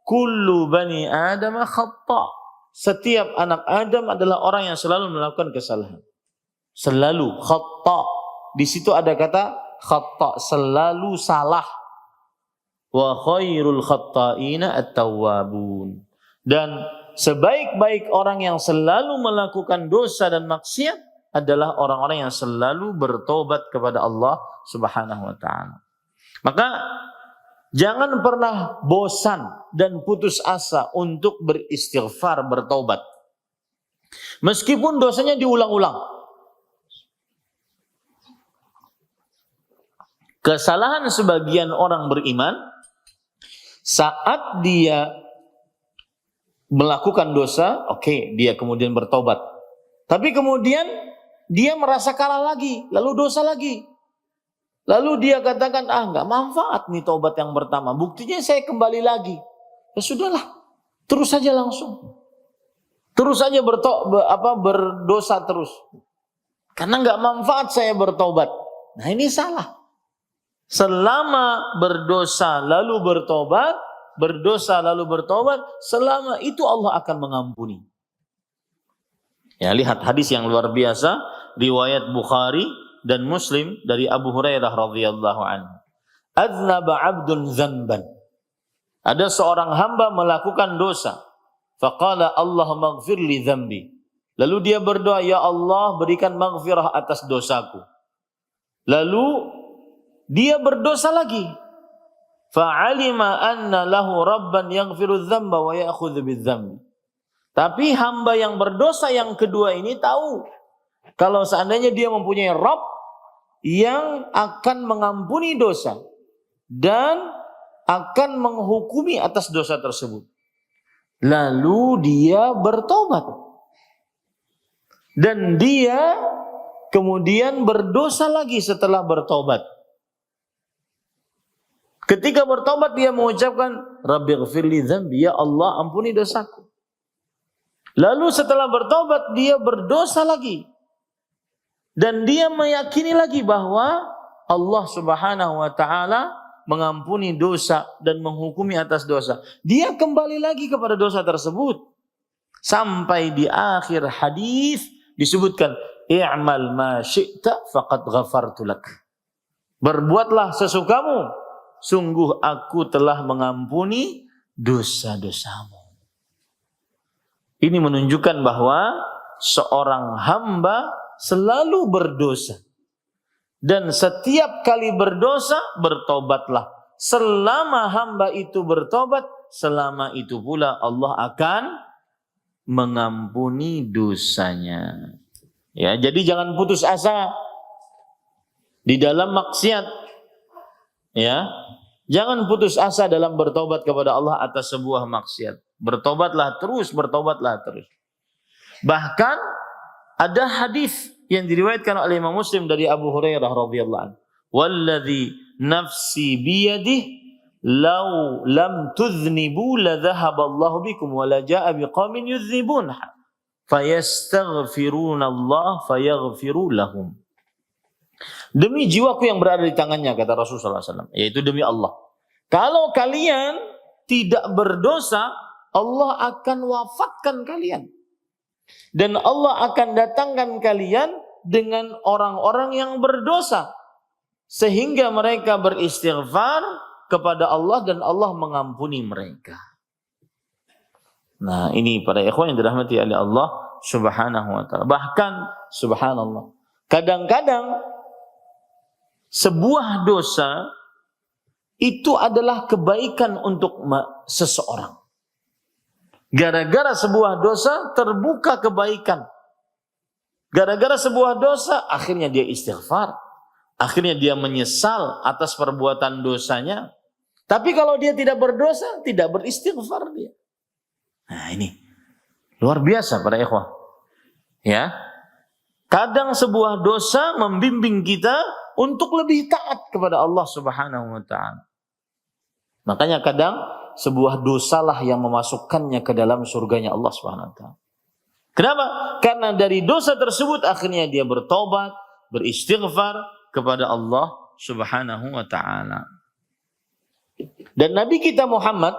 "Kullu bani Adam khata." Setiap anak Adam adalah orang yang selalu melakukan kesalahan. Selalu khata. Di situ ada kata khata, selalu salah. Wa khairul khatta'ina at-tawwabun. Dan sebaik-baik orang yang selalu melakukan dosa dan maksiat adalah orang-orang yang selalu bertobat kepada Allah Subhanahu wa ta'ala. Maka jangan pernah bosan dan putus asa untuk beristighfar, bertobat. Meskipun dosanya diulang-ulang. Kesalahan sebagian orang beriman, saat dia melakukan dosa, oke, dia kemudian bertobat. Tapi kemudian dia merasa kalah lagi, lalu dosa lagi. Lalu dia katakan, nggak manfaat nih tobat yang pertama. Buktinya saya kembali lagi. Ya sudahlah, terus saja langsung. Terus saja berdosa terus. Karena nggak manfaat saya bertobat. Nah ini salah. Selama berdosa lalu bertobat, selama itu Allah akan mengampuni. Ya, lihat hadis yang luar biasa riwayat Bukhari dan Muslim dari Abu Hurairah radhiyallahu anhu. Aznaba 'abdun dzanban. Ada seorang hamba melakukan dosa. Faqala Allahumma ighfir li dzambi. Lalu dia berdoa, ya Allah berikan maghfirah atas dosaku. Lalu dia berdosa lagi. Fa'alima anna lahu rabban yaghfiru dzamba wa ya'khudhu bidzambi. Tapi hamba yang berdosa yang kedua ini tahu kalau seandainya dia mempunyai Rabb yang akan mengampuni dosa dan akan menghukumi atas dosa tersebut. Lalu dia bertobat. Dan dia kemudian berdosa lagi setelah bertobat. Ketika bertobat dia mengucapkan Rabbighfirli dzambi, ya Allah ampuni dosaku. Lalu setelah bertobat dia berdosa lagi. Dan dia meyakini lagi bahwa Allah Subhanahu wa taala mengampuni dosa dan menghukumi atas dosa. Dia kembali lagi kepada dosa tersebut. Sampai di akhir hadis disebutkan i'mal ma syi'ta faqad ghafartu lak. Berbuatlah sesukamu, sungguh aku telah mengampuni dosa-dosamu. Ini menunjukkan bahwa seorang hamba selalu berdosa. Dan setiap kali berdosa, bertobatlah. Selama hamba itu bertobat, selama itu pula Allah akan mengampuni dosanya. Ya, jadi jangan putus asa di dalam maksiat. Ya, jangan putus asa dalam bertobat kepada Allah atas sebuah maksiat. Bertobatlah terus. Bahkan ada hadis yang diriwayatkan oleh Imam Muslim dari Abu Hurairah radhiyallahu anhu. Walladzi nafsi biyadihi law lam tudhnibu la dhahaba Allahu bikum wa la jaa biqaumin yudhnibun fayastaghfiruna Allah fayaghfiru lahum. Demi jiwaku yang berada di tangannya, kata Rasulullah SAW, yaitu demi Allah. Kalau kalian tidak berdosa, Allah akan wafatkan kalian. Dan Allah akan datangkan kalian dengan orang-orang yang berdosa. Sehingga mereka beristighfar kepada Allah dan Allah mengampuni mereka. Nah ini para ikhwan yang dirahmati oleh Allah Subhanahu wa ta'ala. Bahkan subhanallah, kadang-kadang sebuah dosa itu adalah kebaikan untuk seseorang. Gara-gara sebuah dosa terbuka kebaikan. Gara-gara sebuah dosa akhirnya dia istighfar. Akhirnya dia menyesal atas perbuatan dosanya. Tapi kalau dia tidak berdosa, tidak beristighfar dia. Nah ini luar biasa para ikhwah. Ya. Kadang sebuah dosa membimbing kita untuk lebih taat kepada Allah Subhanahu wa ta'ala. Makanya kadang sebuah dosalah yang memasukkannya ke dalam surganya Allah Subhanahu wa ta'ala. Kenapa? Karena dari dosa tersebut akhirnya dia bertobat, beristighfar kepada Allah Subhanahu wa ta'ala. Dan Nabi kita Muhammad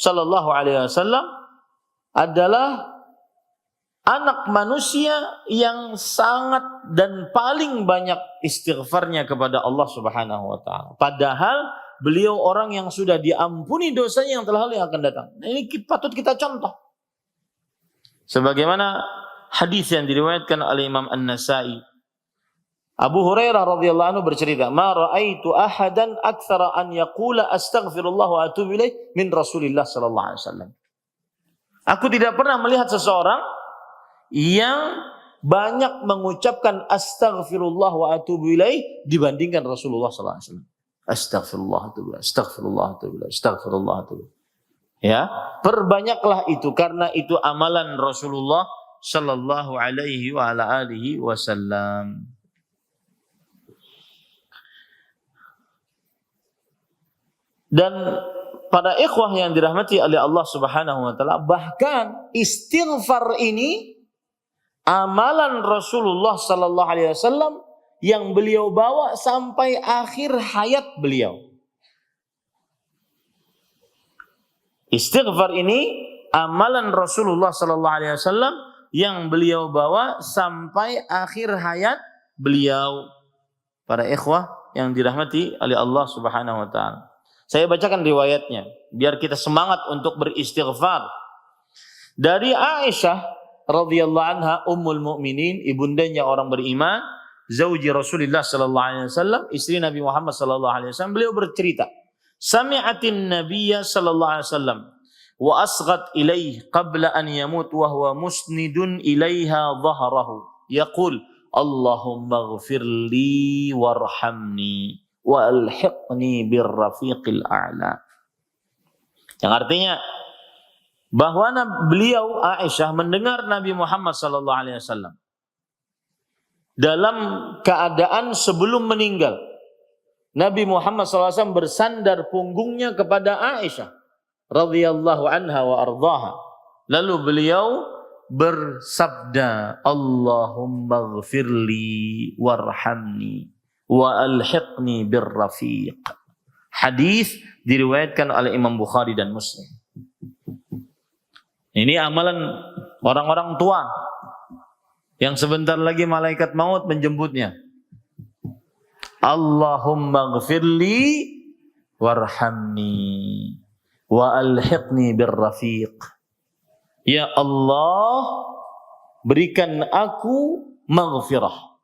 sallallahu alaihi wasallam adalah anak manusia yang sangat dan paling banyak istighfarnya kepada Allah Subhanahu wa ta'ala. Padahal beliau orang yang sudah diampuni dosanya yang telah lalu yang akan datang. Nah, ini patut kita contoh. Sebagaimana hadis yang diriwayatkan oleh Imam An-Nasa'i. Abu Hurairah radhiyallahu anhu bercerita, "Ma ra'aitu ahadan aktsara an yaqula astaghfirullah wa atubu ilaih min Rasulillah sallallahu alaihi wasallam." Aku tidak pernah melihat seseorang yang banyak mengucapkan astaghfirullah wa atubu ilaih dibandingkan Rasulullah sallallahu alaihi wasallam. Astaghfirullah, astaghfirullah. Ya, perbanyaklah itu karena itu amalan Rasulullah sallallahu alaihi wa ala alihi wasallam. Dan Para ikhwah yang dirahmati oleh Allah Subhanahu wa taala, bahkan istighfar ini amalan Rasulullah sallallahu alaihi wasallam yang beliau bawa sampai akhir hayat beliau. Istighfar ini amalan Rasulullah sallallahu alaihi wasallam yang beliau bawa sampai akhir hayat beliau. Para ikhwah yang dirahmati oleh Allah Subhanahu wa taala. Saya bacakan riwayatnya biar kita semangat untuk beristighfar. Dari Aisyah radhiyallahu anha, ummul mukminin, ibundanya orang beriman, zauji Rasulullah sallallahu alaihi wasallam, istri Nabi Muhammad sallallahu alaihi wasallam, beliau bercerita, sami'atin nabiyya sallallahu alaihi wasallam wa asghat ilaihi qabla an yamut wa huwa musnidun ilaiha dhahrahu yaqul Allahumma ighfirli warhamni wa alhiqni birrafiqil a'la. Yang artinya bahwa beliau Aisyah mendengar Nabi Muhammad sallallahu alaihi wasallam dalam keadaan sebelum meninggal. Nabi Muhammad SAW bersandar punggungnya kepada Aisyah radhiyallahu anha wa ardhaha. Lalu beliau bersabda, Allahumma ighfirli warhamni wa alhiqni birrafiq. Hadis diriwayatkan oleh Imam Bukhari dan Muslim. Ini amalan orang-orang tua yang sebentar lagi malaikat maut menjemputnya. Allahumma ighfirli warhamni wa alhiqni birrafiq. Ya Allah, berikan aku maghfirah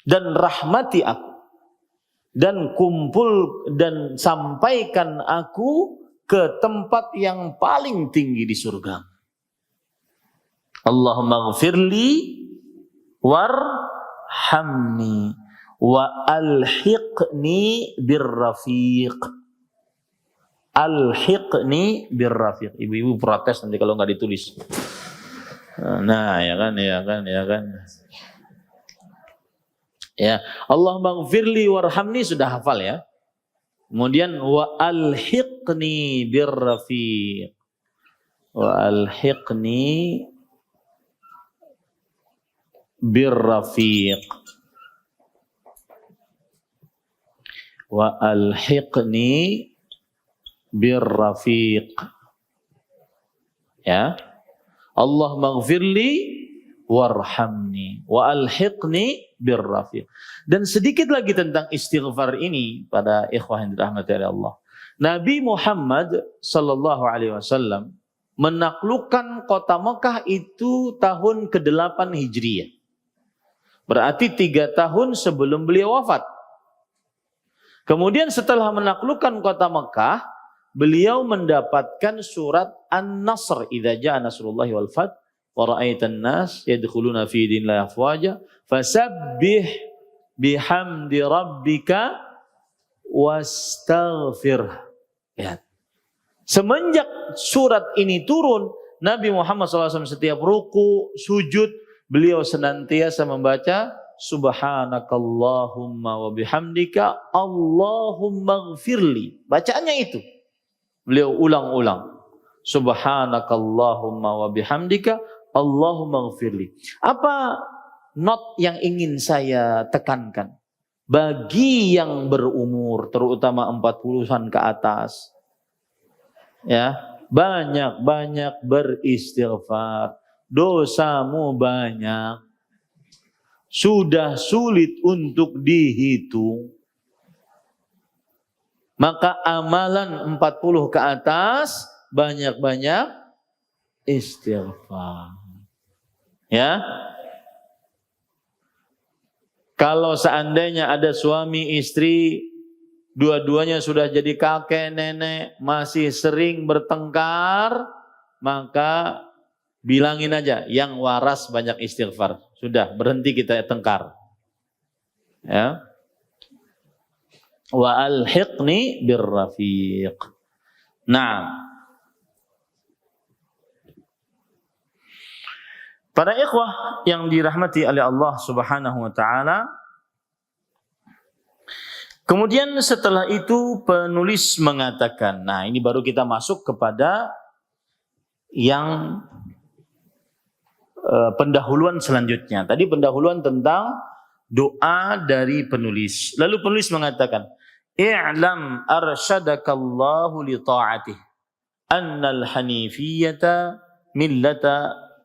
dan rahmati aku dan kumpul dan sampaikan aku ke tempat yang paling tinggi di surga. Allahumma ighfirli warhamni wa alhiqni birrafiq. Alhiqni birrafiq. Ibu-ibu protes nanti kalau nggak ditulis. Nah, ya kan. Ya, Allahumma ighfirli warhamni sudah hafal ya. Kemudian wa alhiqni birrafiq. Wa alhiqni birrafiq. Wa alhiqni birrafiq. Ya. Allahumma ighfirli warhamni wa alhiqni birrafiq. Dan sedikit lagi tentang istighfar ini pada ikhwah yang dirahmati oleh Allah. Nabi Muhammad sallallahu alaihi wasallam menaklukkan kota Mekah itu tahun ke-8 Hijriah. Berarti 3 tahun sebelum beliau wafat. Kemudian setelah menaklukkan kota Mekah, beliau mendapatkan surat An-Nasr, idza jaa nasrullahi wal fath wa ra'aitan nas yadkhuluna fi dinillahi afwaja fasabbih bihamdi rabbika wastaghfir. Ya. Semenjak surat ini turun, Nabi Muhammad SAW setiap ruku, sujud, beliau senantiasa membaca subhanakallahumma wa bihamdika Allahumma ighfirli. Bacaannya itu. Beliau ulang-ulang. Subhanakallahumma wa bihamdika Allahumma ighfirli. Apa not yang ingin saya tekankan? Bagi yang berumur, terutama 40-an ke atas, ya, banyak-banyak beristighfar. Dosamu banyak. Sudah sulit untuk dihitung. Maka amalan 40 ke atas banyak-banyak istighfar. Ya. Kalau seandainya ada suami istri dua-duanya sudah jadi kakek nenek masih sering bertengkar, maka bilangin aja yang waras banyak istighfar. Sudah berhenti kita tengkar. Ya. Wa alhiqni birrafiq. Nah, para ikhwah yang dirahmati oleh Allah Subhanahu wa taala, Kemudian setelah itu penulis mengatakan, nah ini baru kita masuk kepada yang pendahuluan selanjutnya. Tadi pendahuluan tentang doa dari penulis. Lalu penulis mengatakan, i'lam arsyadakallahu li ta'atih annal hanifiyata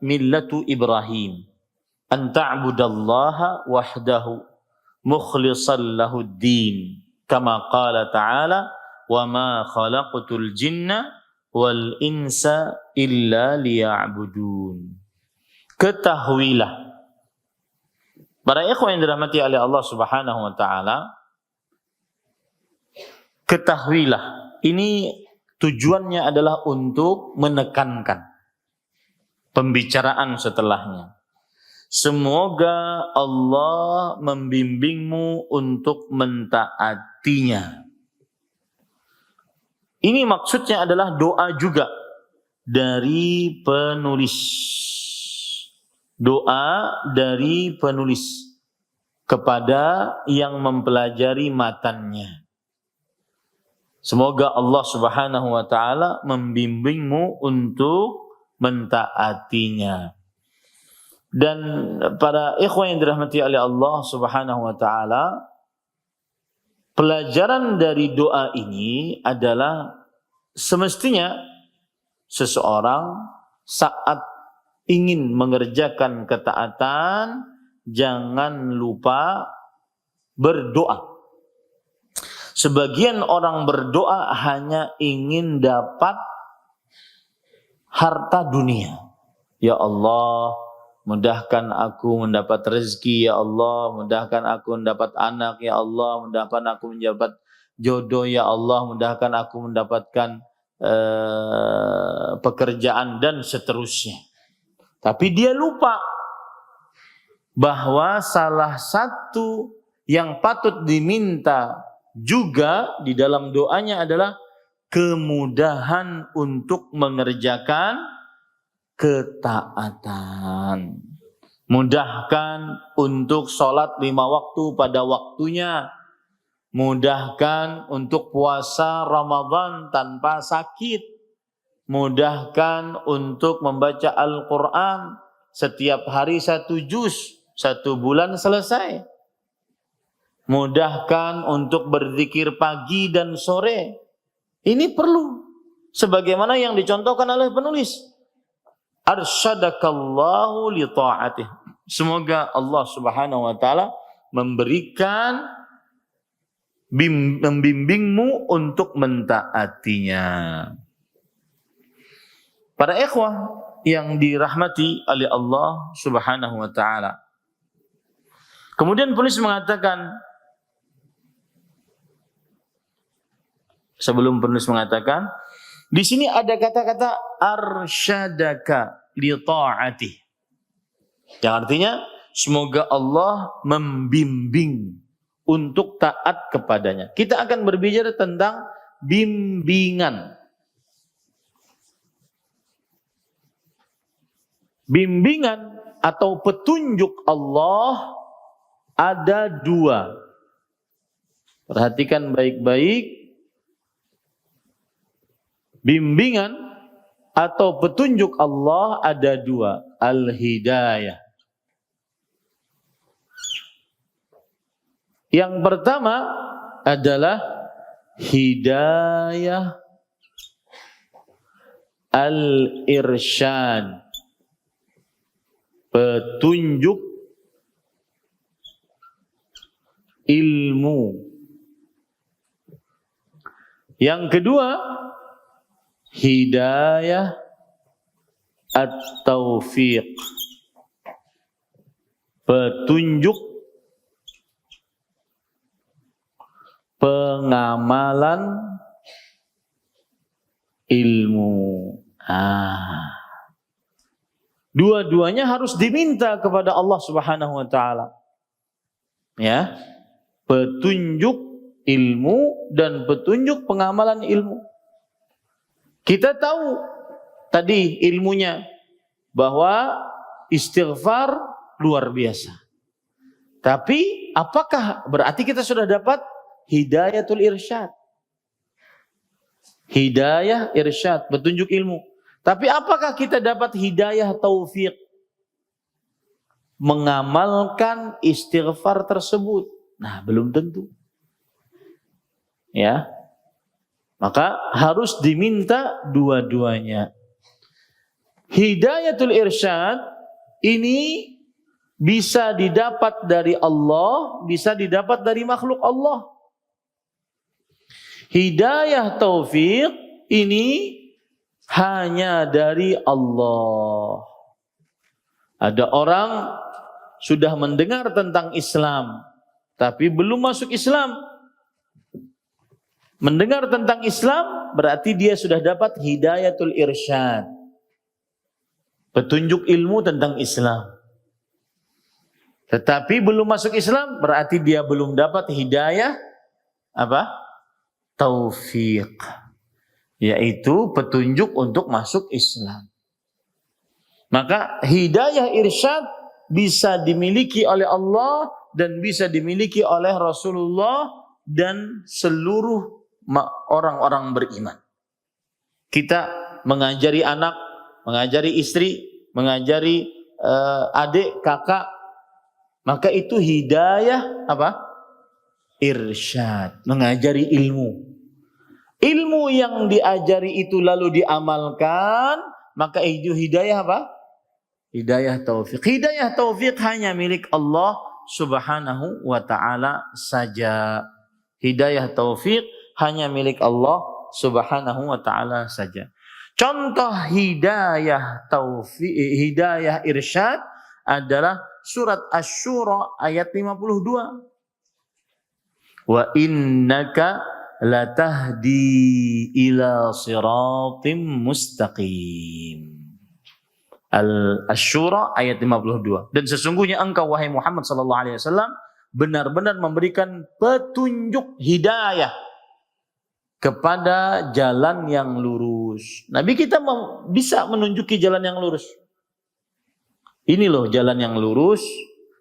millatu Ibrahim an ta'budallaha wahdahu mukhlishan lahuddin kama qala ta'ala wa ma khalaqtul jinna wal insa illa liya'budun. Ketahuilah, para ikhwan yang dirahmati oleh Allah Subhanahu wa taala, ketahuilah, ini tujuannya adalah untuk menekankan pembicaraan setelahnya. Semoga Allah membimbingmu untuk mentaatinya. Ini maksudnya adalah doa juga dari penulis. Doa dari penulis kepada yang mempelajari matannya. Semoga Allah Subhanahu wa taala membimbingmu untuk mentaatinya. Dan para ikhwan yang dirahmati oleh Allah Subhanahu wa taala, pelajaran dari doa ini adalah semestinya seseorang saat ingin mengerjakan ketaatan, jangan lupa berdoa. Sebagian orang berdoa hanya ingin dapat harta dunia. Ya Allah, mudahkan aku mendapat rezeki. Ya Allah, mudahkan aku mendapat anak. Ya Allah, mudahkan aku mendapat jodoh. Ya Allah, mudahkan aku mendapatkan pekerjaan dan seterusnya. Tapi dia lupa bahwa salah satu yang patut diminta juga di dalam doanya adalah kemudahan untuk mengerjakan ketaatan. Mudahkan untuk sholat 5 waktu pada waktunya. Mudahkan untuk puasa Ramadan tanpa sakit. Mudahkan untuk membaca Al-Quran setiap hari 1 juz, 1 bulan selesai. Mudahkan untuk berzikir pagi dan sore. Ini perlu. Sebagaimana yang dicontohkan oleh penulis. Arsyadakallahu li ta'atih. Semoga Allah Subhanahu wa taala membimbingmu untuk mentaatinya. Para ikhwah yang dirahmati oleh Allah Subhanahu wa taala. Kemudian penulis mengatakan, sebelum penulis mengatakan, di sini ada kata-kata arsyadaka li ta'atih. Yang artinya semoga Allah membimbing untuk taat kepadanya. Kita akan berbicara tentang bimbingan. Bimbingan atau petunjuk Allah ada 2. Perhatikan baik-baik. Bimbingan atau petunjuk Allah ada 2. Al-hidayah. Yang pertama adalah hidayah al-irsyad. Petunjuk ilmu. Yang kedua, hidayah at-taufiq. Petunjuk pengamalan ilmu. Dua-duanya harus diminta kepada Allah Subhanahu wa taala. Ya. Petunjuk ilmu dan petunjuk pengamalan ilmu. Kita tahu tadi ilmunya bahwa istighfar luar biasa. Tapi apakah berarti kita sudah dapat hidayatul irsyad. Hidayah irsyad, petunjuk ilmu. Tapi apakah kita dapat hidayah taufik? Mengamalkan istighfar tersebut. Nah, belum tentu. Ya. Maka harus diminta dua-duanya. Hidayatul irsyad ini bisa didapat dari Allah, bisa didapat dari makhluk Allah. Hidayah taufik ini hanya dari Allah. Ada orang sudah mendengar tentang Islam, tapi belum masuk Islam. Mendengar tentang Islam berarti dia sudah dapat hidayatul irsyad, petunjuk ilmu tentang Islam. Tetapi belum masuk Islam berarti dia belum dapat hidayah apa? Taufik, yaitu petunjuk untuk masuk Islam. Maka hidayah irsyad bisa dimiliki oleh Allah dan bisa dimiliki oleh Rasulullah dan seluruh orang-orang beriman. Kita mengajari anak, mengajari istri, mengajari adik, kakak, maka itu hidayah apa? Irsyad, mengajari ilmu. Ilmu yang diajari itu lalu diamalkan, maka itu hidayah apa? Hidayah taufik. Hidayah taufik hanya milik Allah Subhanahu wa ta'ala saja. Hidayah taufik hanya milik Allah Subhanahu wa ta'ala saja. Contoh hidayah taufik, hidayah irsyad adalah surat Asy-Syura ayat 52. Wa innaka latahdi ila siratim mustaqim. Asy-Syura ayat 52. Dan sesungguhnya engkau wahai Muhammad sallallahu alaihi wasallam benar-benar memberikan petunjuk hidayah kepada jalan yang lurus. Nabi kita bisa menunjuki jalan yang lurus. Ini loh jalan yang lurus.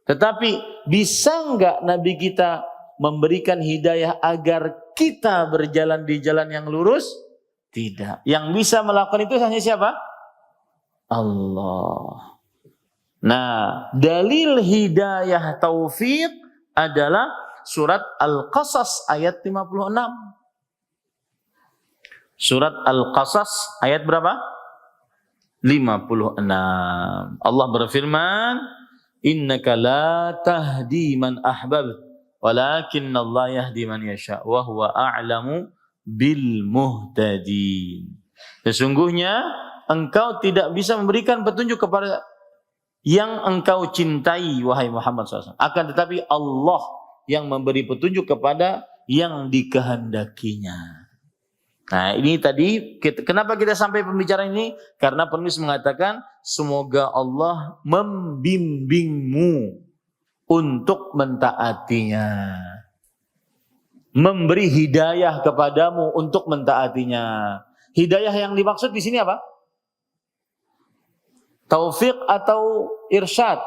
Tetapi bisa enggak Nabi kita memberikan hidayah agar kita berjalan di jalan yang lurus? Tidak. Yang bisa melakukan itu hanya siapa? Allah. Nah, dalil hidayah taufik adalah surat Al-Qasas ayat 56. Surat Al-Qasas ayat berapa? 56. Allah berfirman, "Innaka la tahdi man ahbab, walakinnallaha yahdi man yasha, wa huwa a'lamu bil muhtadin." Sesungguhnya engkau tidak bisa memberikan petunjuk kepada yang engkau cintai, wahai Muhammad SAW. Akan tetapi Allah yang memberi petunjuk kepada yang dikehendakinya. Nah, ini tadi kenapa kita sampai pembicaraan ini? Karena penulis mengatakan semoga Allah membimbingmu untuk mentaatinya, memberi hidayah kepadamu untuk mentaatinya. Hidayah yang dimaksud di sini apa? Taufik atau irsyad?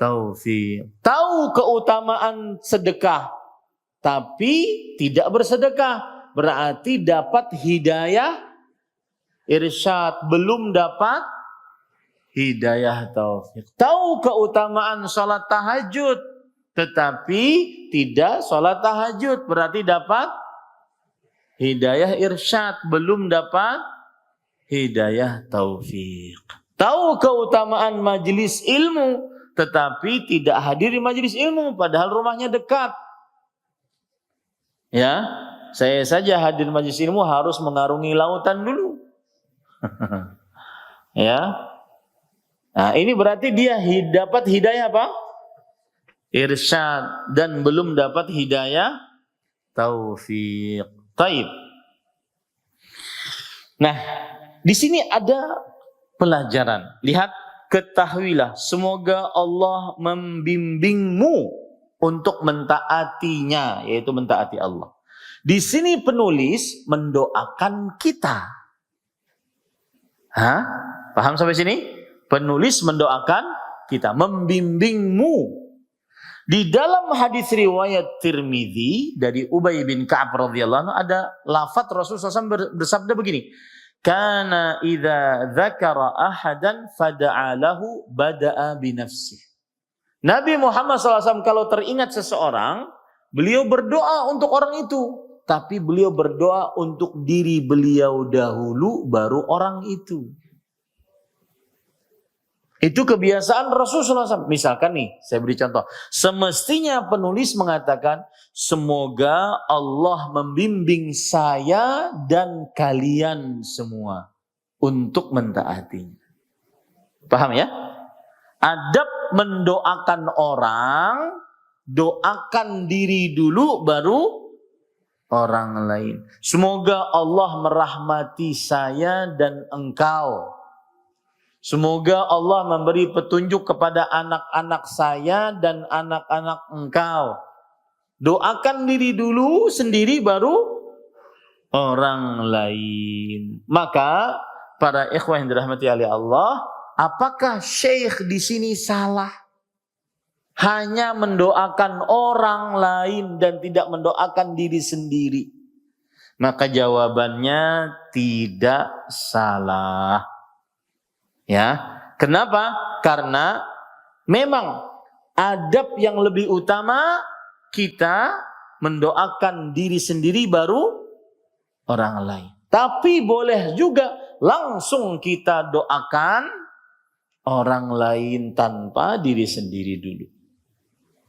Taufik. Tahu keutamaan sedekah, tapi tidak bersedekah, berarti dapat hidayah irsyad, belum dapat hidayah taufik. Tahu keutamaan salat tahajud, tetapi tidak salat tahajud, berarti dapat hidayah irsyad, belum dapat hidayah taufik. Tahu keutamaan majelis ilmu, tetapi tidak hadir di majelis ilmu, padahal rumahnya dekat. Ya, saya saja hadir majelis ilmu harus mengarungi lautan dulu. Ya. Nah, ini berarti dia dapat hidayah apa? Irsyad, dan belum dapat hidayah taufik. Taib. Nah, di sini ada pelajaran. Lihat, ketahuilah, semoga Allah membimbingmu untuk mentaatinya, yaitu mentaati Allah. Di sini penulis mendoakan kita. Paham sampai sini? Penulis mendoakan kita, membimbingmu. Di dalam hadis riwayat Tirmidzi dari Ubay bin Ka'ab radhiyallahu anhu ada lafaz Rasulullah SAW bersabda begini, "Kana idza dzakara ahadan fada'a lahu bada'a bi nafsihi." Nabi Muhammad SAW kalau teringat seseorang, beliau berdoa untuk orang itu, tapi beliau berdoa untuk diri beliau dahulu, baru orang itu. Itu kebiasaan Rasulullah SAW. Misalkan nih, saya beri contoh. Semestinya penulis mengatakan, semoga Allah membimbing saya dan kalian semua untuk mentaatinya. Paham ya? Adab mendoakan orang, doakan diri dulu baru orang lain. Semoga Allah merahmati saya dan engkau. Semoga Allah memberi petunjuk kepada anak-anak saya dan anak-anak engkau. Doakan diri dulu sendiri baru orang lain. Maka para ikhwah yang dirahmati oleh Allah, apakah syekh di sini salah? Hanya mendoakan orang lain dan tidak mendoakan diri sendiri. Maka jawabannya tidak salah. Ya, kenapa? Karena memang adab yang lebih utama kita mendoakan diri sendiri baru orang lain. Tapi boleh juga langsung kita doakan orang lain tanpa diri sendiri dulu.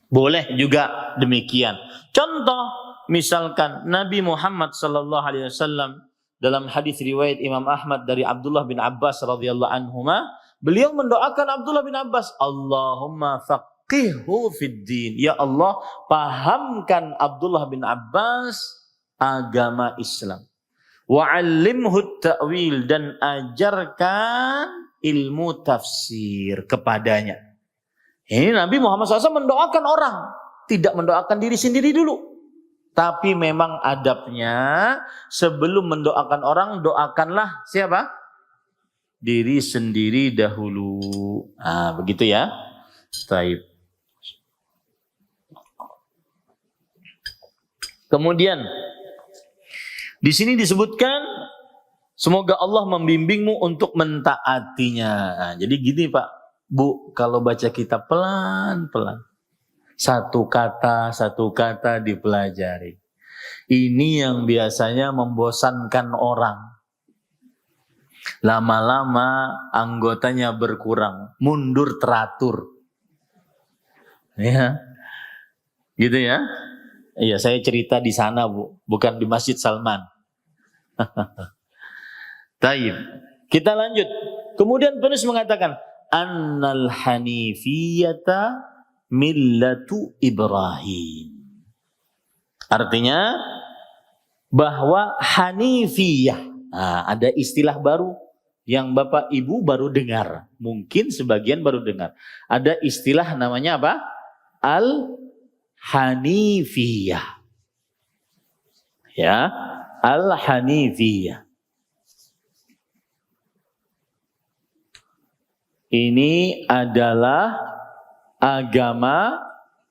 Boleh juga demikian. Contoh, misalkan Nabi Muhammad SAW dalam hadis riwayat Imam Ahmad dari Abdullah bin Abbas radhiyallahu anhuma, beliau mendoakan Abdullah bin Abbas, Allahumma faqihhu fid din. Ya Allah, pahamkan Abdullah bin Abbas agama Islam. Wa'allimhu ta'wil, dan ajarkan ilmu tafsir kepadanya. Ini Nabi Muhammad SAW mendoakan orang, tidak mendoakan diri sendiri dulu. Tapi memang adabnya sebelum mendoakan orang, doakanlah siapa? Diri sendiri dahulu. Ah, begitu ya. Baik. Kemudian di sini disebutkan semoga Allah membimbingmu untuk mentaatinya. Nah, jadi gini Pak, Bu, kalau baca kitab pelan-pelan. Satu kata dipelajari. Ini yang biasanya membosankan orang. Lama-lama anggotanya berkurang, mundur teratur. Ya. Gitu ya. Iya, saya cerita di sana, Bu, bukan di Masjid Salman. Taib. Kita lanjut. Kemudian penulis mengatakan, annal hanifiyata millatu Ibrahim. Artinya bahwa hanifiyah. Nah, ada istilah baru yang Bapak Ibu baru dengar. Mungkin sebagian baru dengar. Ada istilah namanya apa? Al-hanifiyah. Ya, al-hanifiyah. Ini adalah agama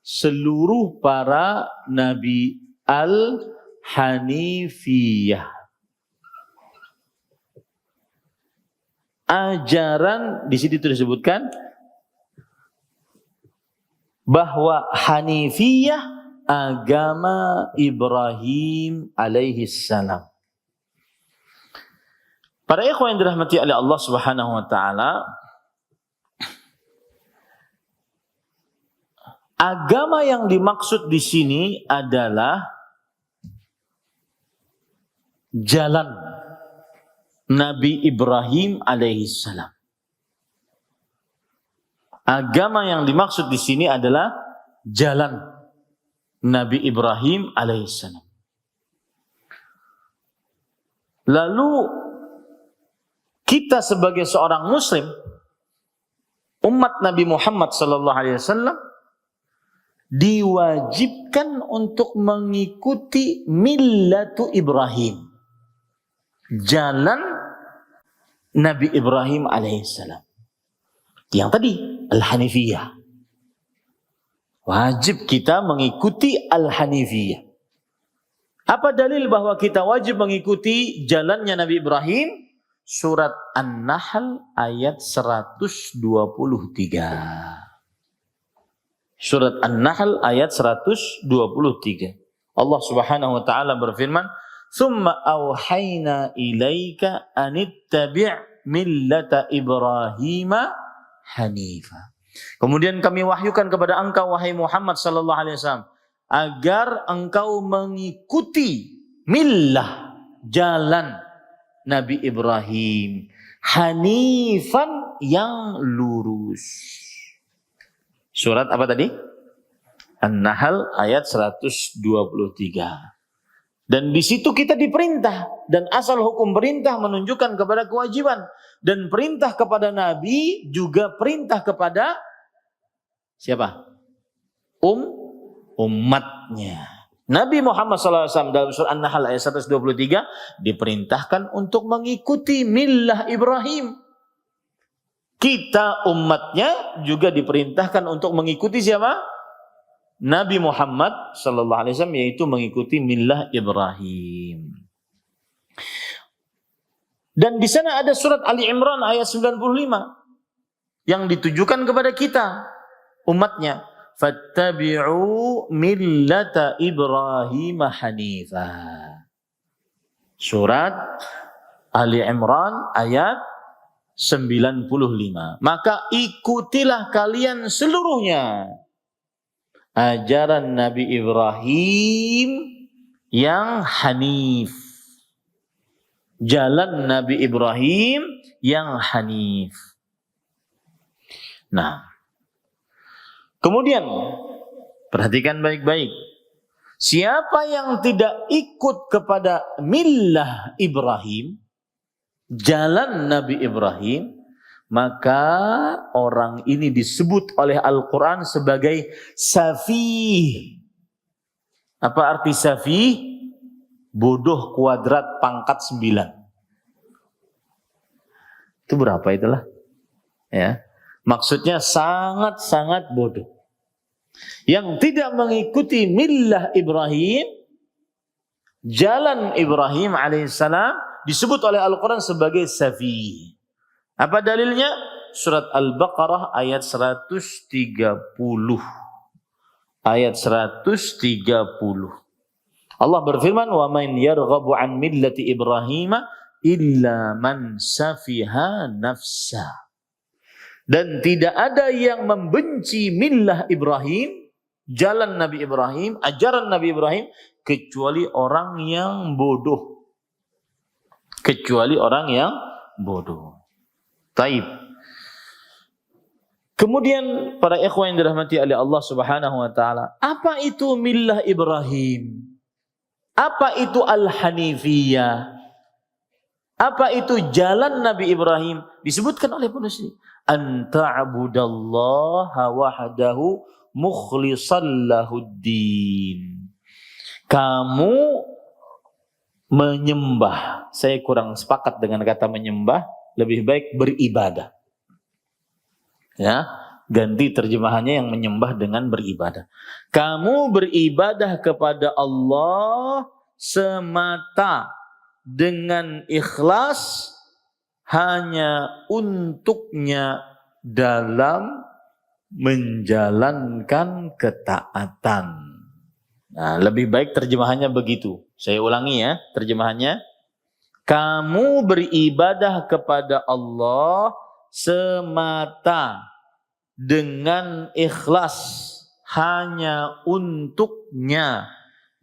seluruh para nabi, al-hanifiyah. Ajaran di sini disebutkan bahwa hanifiyah agama Ibrahim alaihi salam. Para ikhwan yang dirahmati oleh Allah Subhanahu wa taala, agama yang dimaksud di sini adalah jalan Nabi Ibrahim alaihissalam. Agama yang dimaksud di sini adalah jalan Nabi Ibrahim alaihissalam. Lalu kita sebagai seorang muslim, umat Nabi Muhammad sallallahu alaihi wasallam, diwajibkan untuk mengikuti millatu Ibrahim, jalan Nabi Ibrahim alaihissalam. Yang tadi al-hanifiyah. Wajib kita mengikuti Al-Hanifiyah. Apa dalil bahwa kita wajib mengikuti jalannya Nabi Ibrahim? Surat An-Nahl ayat 123. Surat An-Nahl ayat 123. Allah Subhanahu wa taala berfirman, "Tsumma auhayna ilaika anittabi' millata Ibrahim hanifa." Kemudian kami wahyukan kepada engkau wahai Muhammad sallallahu alaihi wasallam agar engkau mengikuti millah, jalan Nabi Ibrahim, hanifan, yang lurus. Surat apa tadi? An-Nahl ayat 123. Dan di situ kita diperintah, dan asal hukum perintah menunjukkan kepada kewajiban, dan perintah kepada Nabi juga perintah kepada siapa? Umatnya. Nabi Muhammad SAW dalam surah An-Nahl ayat 123 diperintahkan untuk mengikuti millah Ibrahim. Kita umatnya juga diperintahkan untuk mengikuti siapa? Nabi Muhammad SAW, yaitu mengikuti millah Ibrahim. Dan di sana ada surat Ali Imran ayat 95 yang ditujukan kepada kita umatnya. Fattabi'u millata Ibrahim hanifa. Surat Ali Imran ayat 95. Maka ikutilah kalian seluruhnya ajaran Nabi Ibrahim yang hanif. Jalan Nabi Ibrahim yang hanif. Nah, kemudian perhatikan baik-baik. Siapa yang tidak ikut kepada millah Ibrahim, jalan Nabi Ibrahim, maka orang ini disebut oleh Al-Quran sebagai safih. Apa arti safih? Bodoh kuadrat pangkat 9. Itu berapa itulah? Ya. Maksudnya sangat-sangat bodoh. Yang tidak mengikuti millah Ibrahim, jalan Ibrahim alaihissalam, disebut oleh Al-Quran sebagai safih. Apa dalilnya? Surat Al-Baqarah ayat 130. Ayat 130. Allah berfirman, "Wa man yarghabu an millati Ibrahim illa man safiha nafsa." Dan tidak ada yang membenci millah Ibrahim, jalan Nabi Ibrahim, ajaran Nabi Ibrahim, kecuali orang yang bodoh. Kecuali orang yang bodoh. Taib. Kemudian para ikhwan yang dirahmati oleh Allah Subhanahu wa taala, apa itu millah Ibrahim? Apa itu Al-Hanifiyah? Apa itu jalan Nabi Ibrahim? Disebutkan oleh penulis ini, an ta'budallaha wahdahu mukhlishan lahuddin. Kamu menyembah. Saya kurang sepakat dengan kata menyembah, lebih baik beribadah. Ya, ganti terjemahannya yang menyembah dengan beribadah. Kamu beribadah kepada Allah semata dengan ikhlas hanya untuknya dalam menjalankan ketaatan. Nah, lebih baik terjemahannya begitu. Saya ulangi ya terjemahannya. Kamu beribadah kepada Allah semata dengan ikhlas hanya untuknya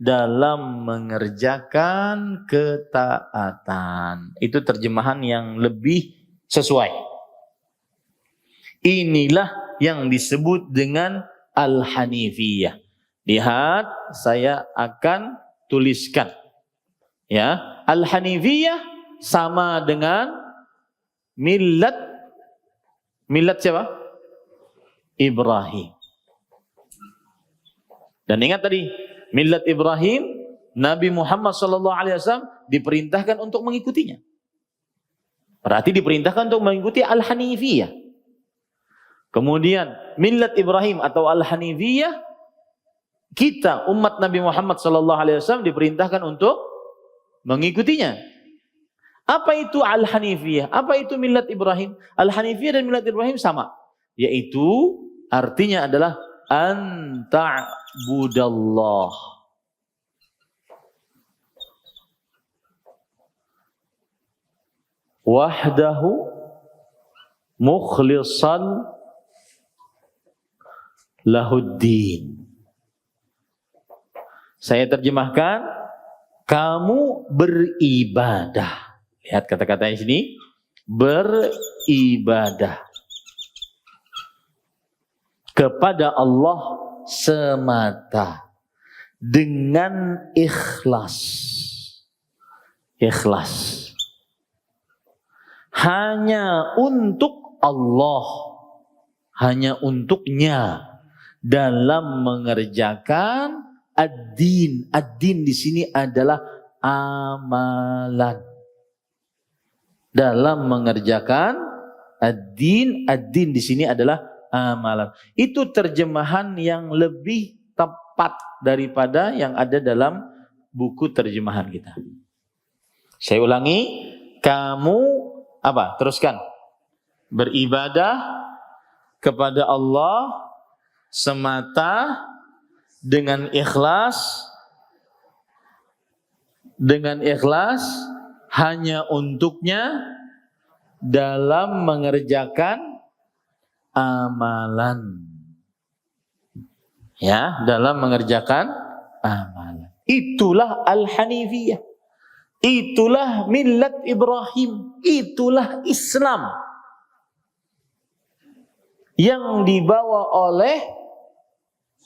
dalam mengerjakan ketaatan. Itu terjemahan yang lebih sesuai. Inilah yang disebut dengan Al-Hanifiyah. Lihat, saya akan tuliskan. Ya, Al-Hanifiyah sama dengan millat siapa? Ibrahim. Dan ingat tadi, millat Ibrahim, Nabi Muhammad SAW diperintahkan untuk mengikutinya. Berarti diperintahkan untuk mengikuti Al-Hanifiyah. Kemudian millat Ibrahim atau Al-Hanifiyah kita umat Nabi Muhammad SAW diperintahkan untuk mengikutinya. Apa itu Al-Hanifiyah? Apa itu millat Ibrahim? Al-Hanifiyah dan millat Ibrahim sama, yaitu artinya adalah an ta'budallah wahdahu mukhlishan lahuddin. Saya terjemahkan, kamu beribadah. Lihat kata-katanya sini, beribadah kepada Allah semata dengan ikhlas. Ikhlas. Hanya untuk Allah, hanya untuknya dalam mengerjakan ad-din. Ad-din di sini adalah amalan. Dalam mengerjakan ad-din, ad-din di sini adalah amalan. Itu terjemahan yang lebih tepat daripada yang ada dalam buku terjemahan kita. Saya ulangi, kamu apa? Teruskan. Beribadah kepada Allah semata dengan ikhlas, hanya untuknya dalam mengerjakan amalan. Ya, dalam mengerjakan amalan. Itulah Al-Hanifiyah. Itulah millat Ibrahim. Itulah Islam yang dibawa oleh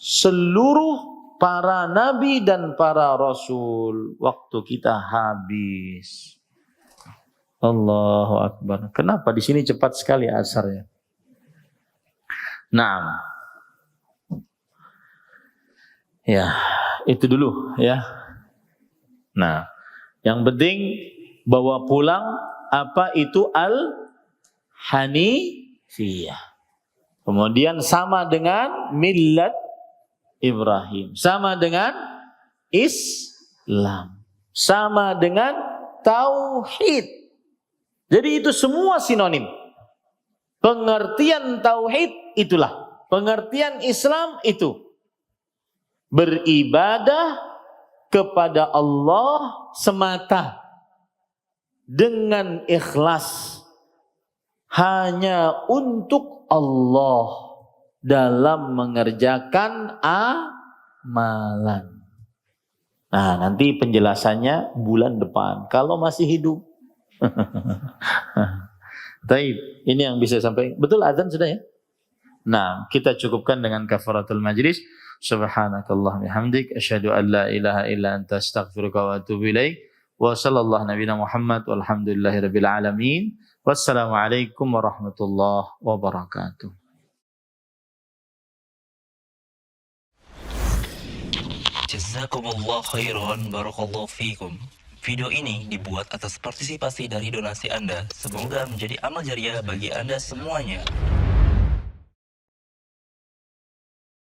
seluruh para nabi dan para rasul. Waktu kita habis. Allahu Akbar. Kenapa di sini cepat sekali asarnya? Nah, ya itu dulu ya. Nah, yang penting bawa pulang apa itu Al-Hanifiyah. Kemudian sama dengan millat Ibrahim, sama dengan Islam, sama dengan tauhid. Jadi itu semua sinonim. Pengertian tauhid itulah, pengertian Islam itu beribadah kepada Allah semata dengan ikhlas hanya untuk Allah dalam mengerjakan amalan. Nah, nanti penjelasannya bulan depan kalau masih hidup. Taib, ini yang bisa sampai. Betul azan sudah ya? Nah, kita cukupkan dengan kafaratul majlis. Subhanakallah bihamdik asyhadu an la ilaha illa anta astaghfiruka wa atubu ilaik. Wa sallallahu nabiyana Muhammad walhamdulillahirabbil alamin. Wassalamualaikum warahmatullahi wabarakatuh. Jazakumullah khairan, barakallahu fikum. Video ini dibuat atas partisipasi dari donasi Anda. Semoga menjadi amal jariah bagi Anda semuanya.